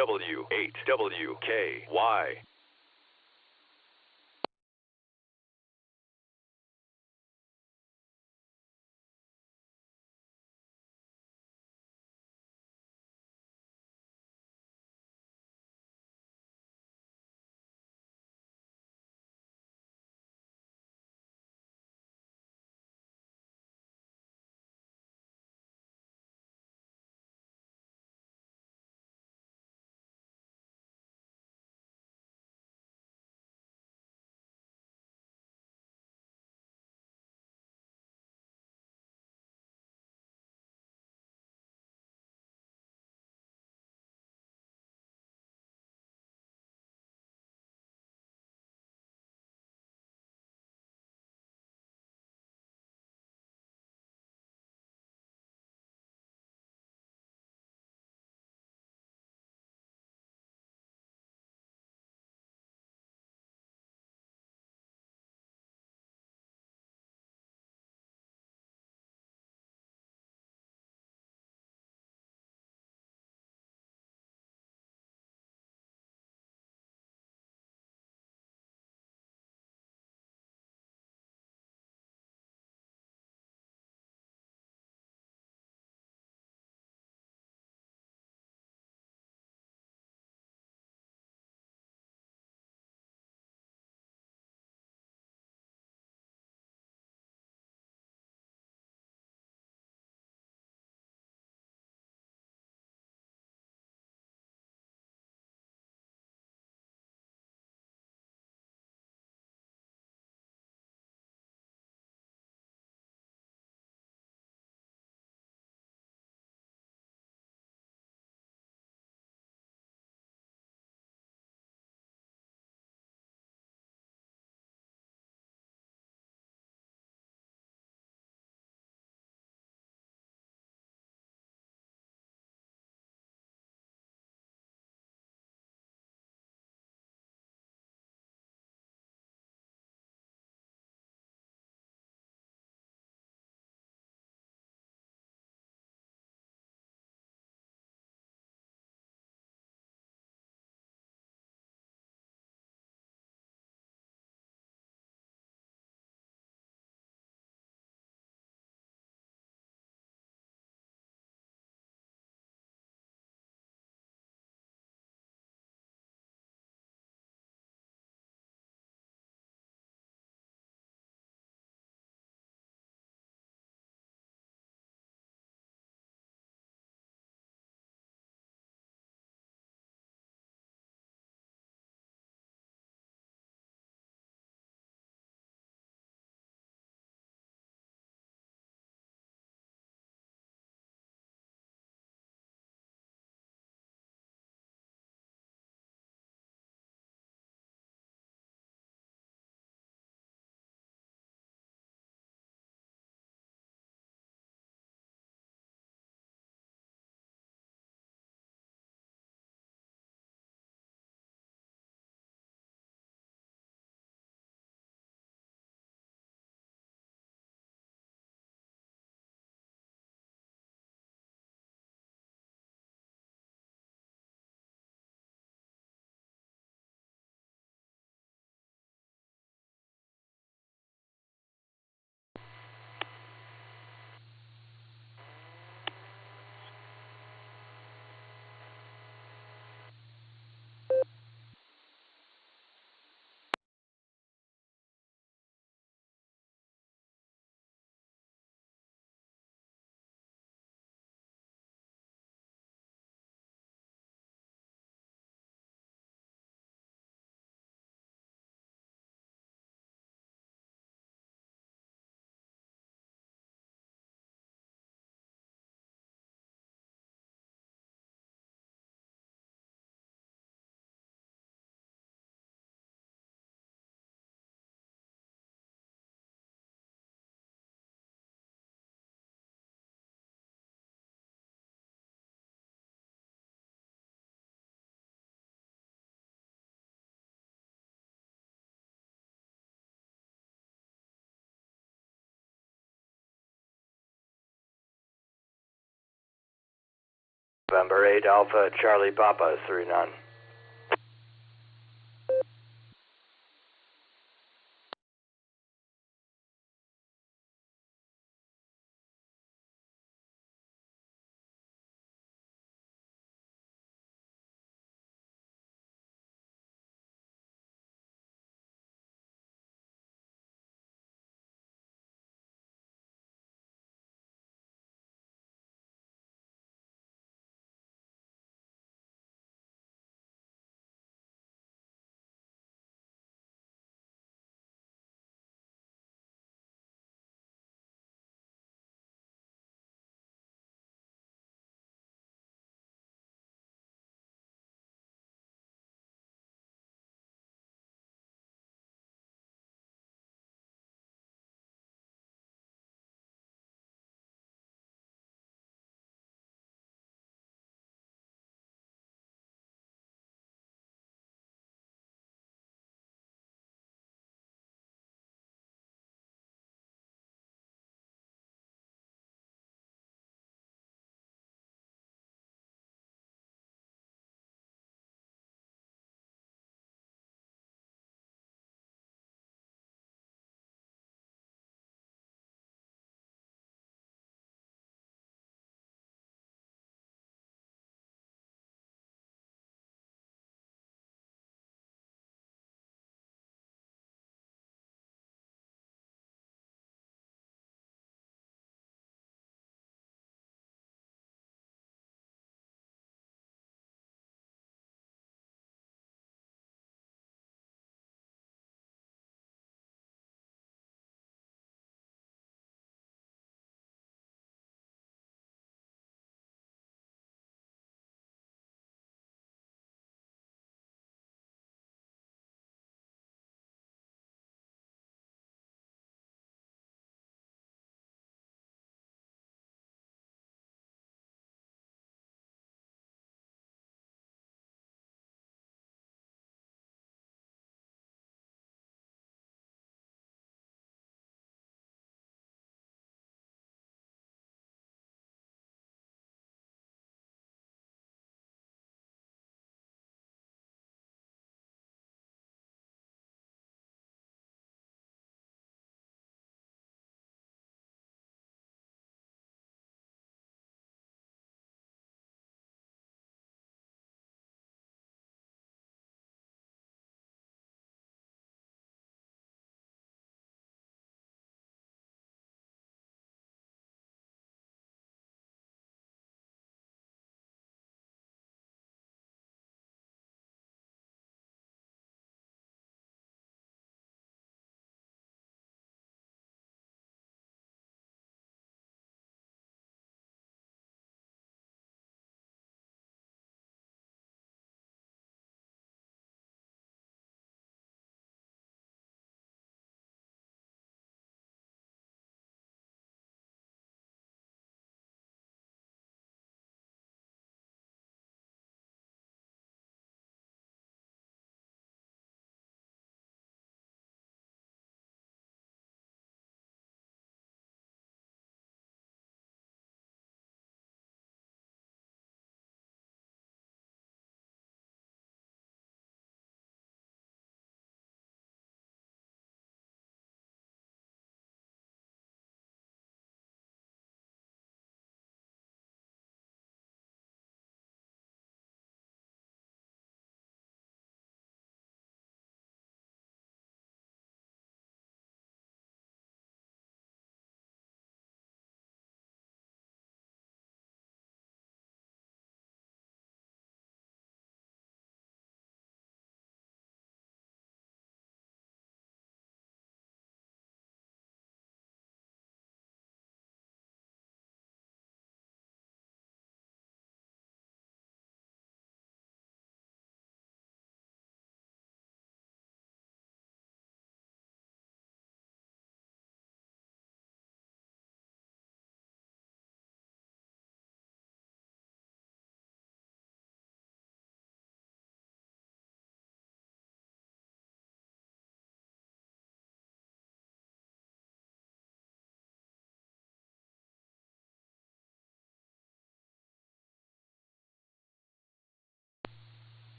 W8WKY. November 8 Alpha Charlie Papa 39.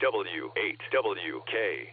W8WKY.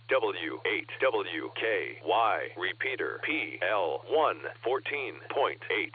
W8WKY, repeater PL114.8.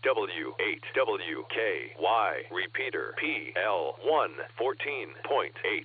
W8WKY, repeater PL114.8.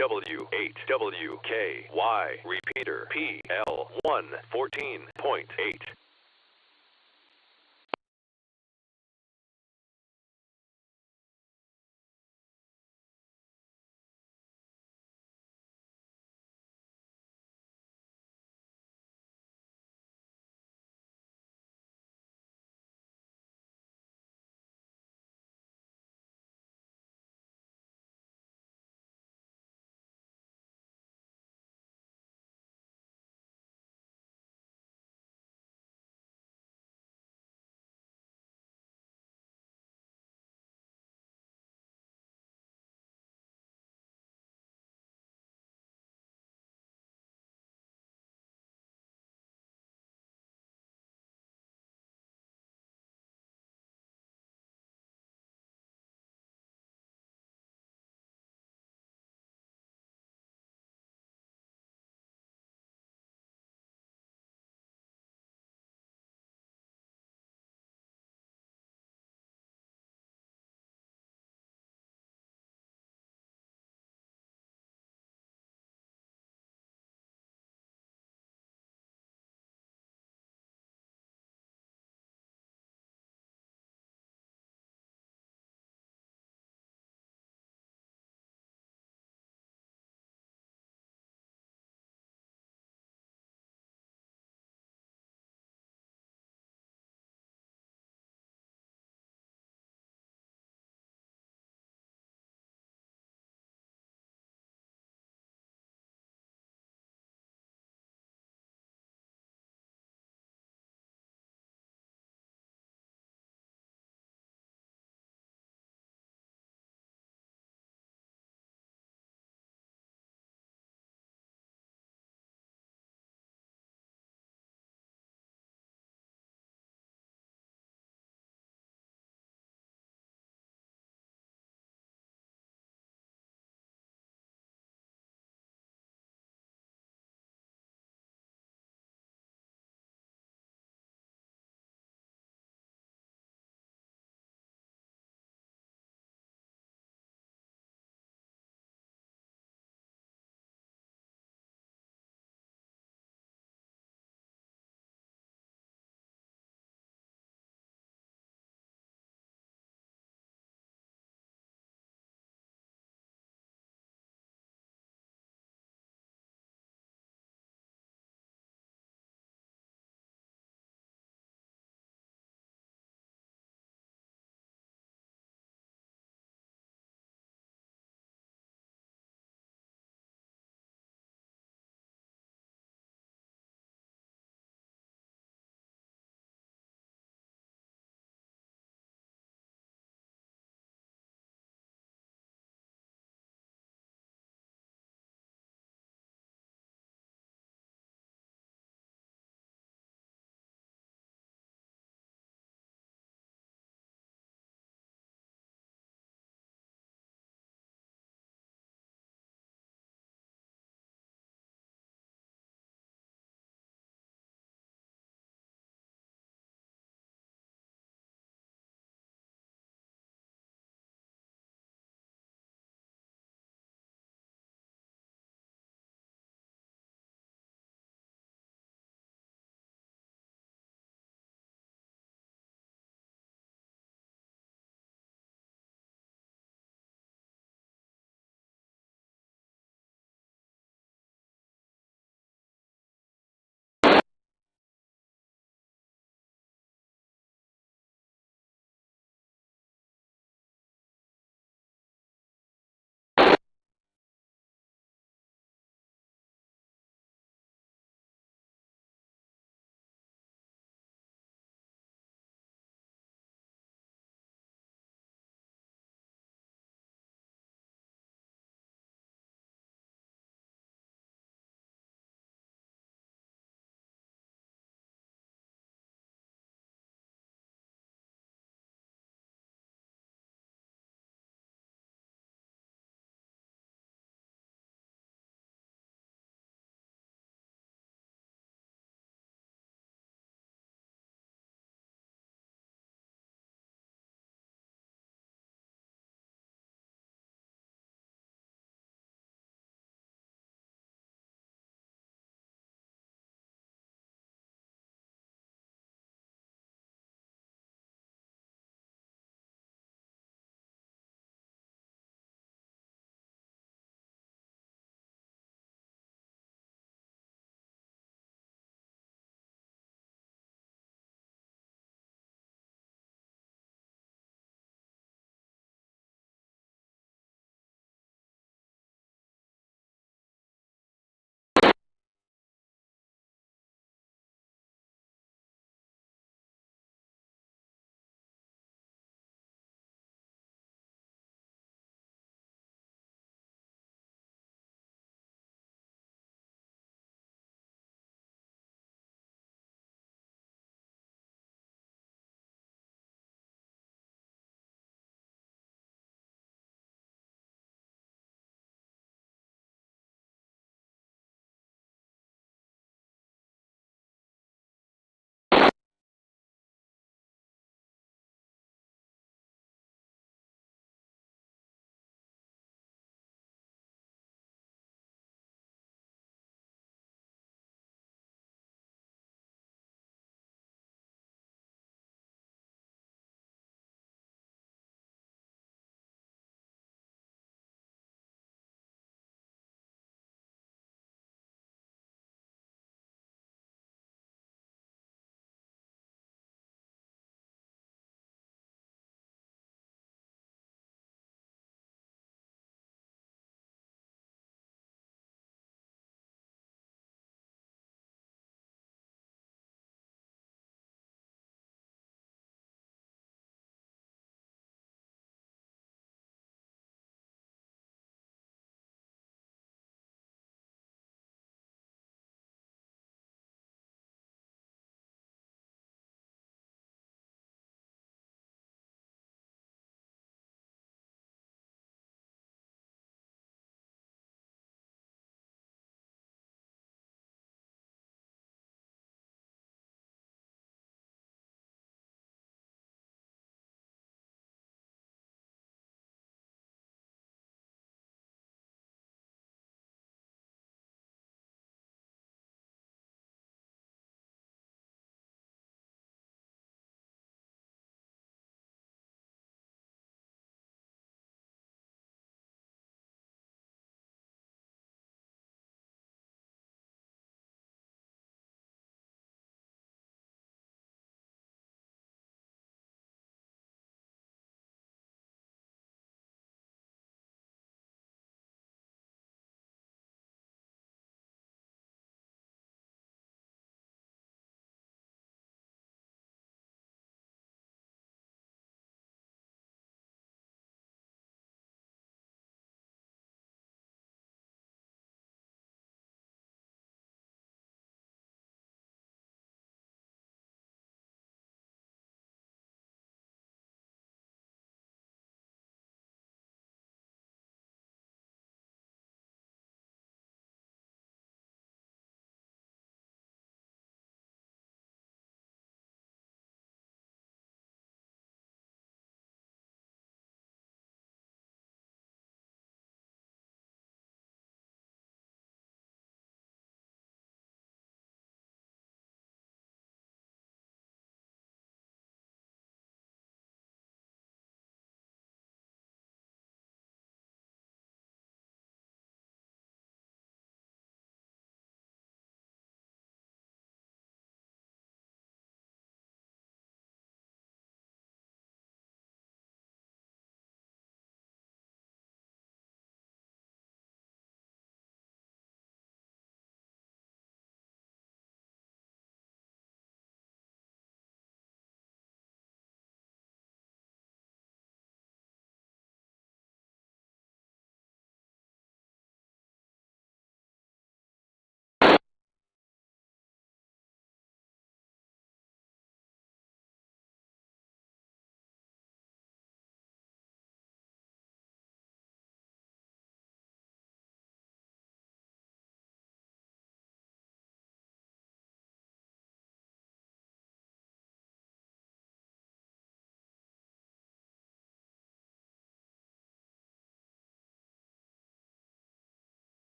W8WKY repeater PL1 14.8.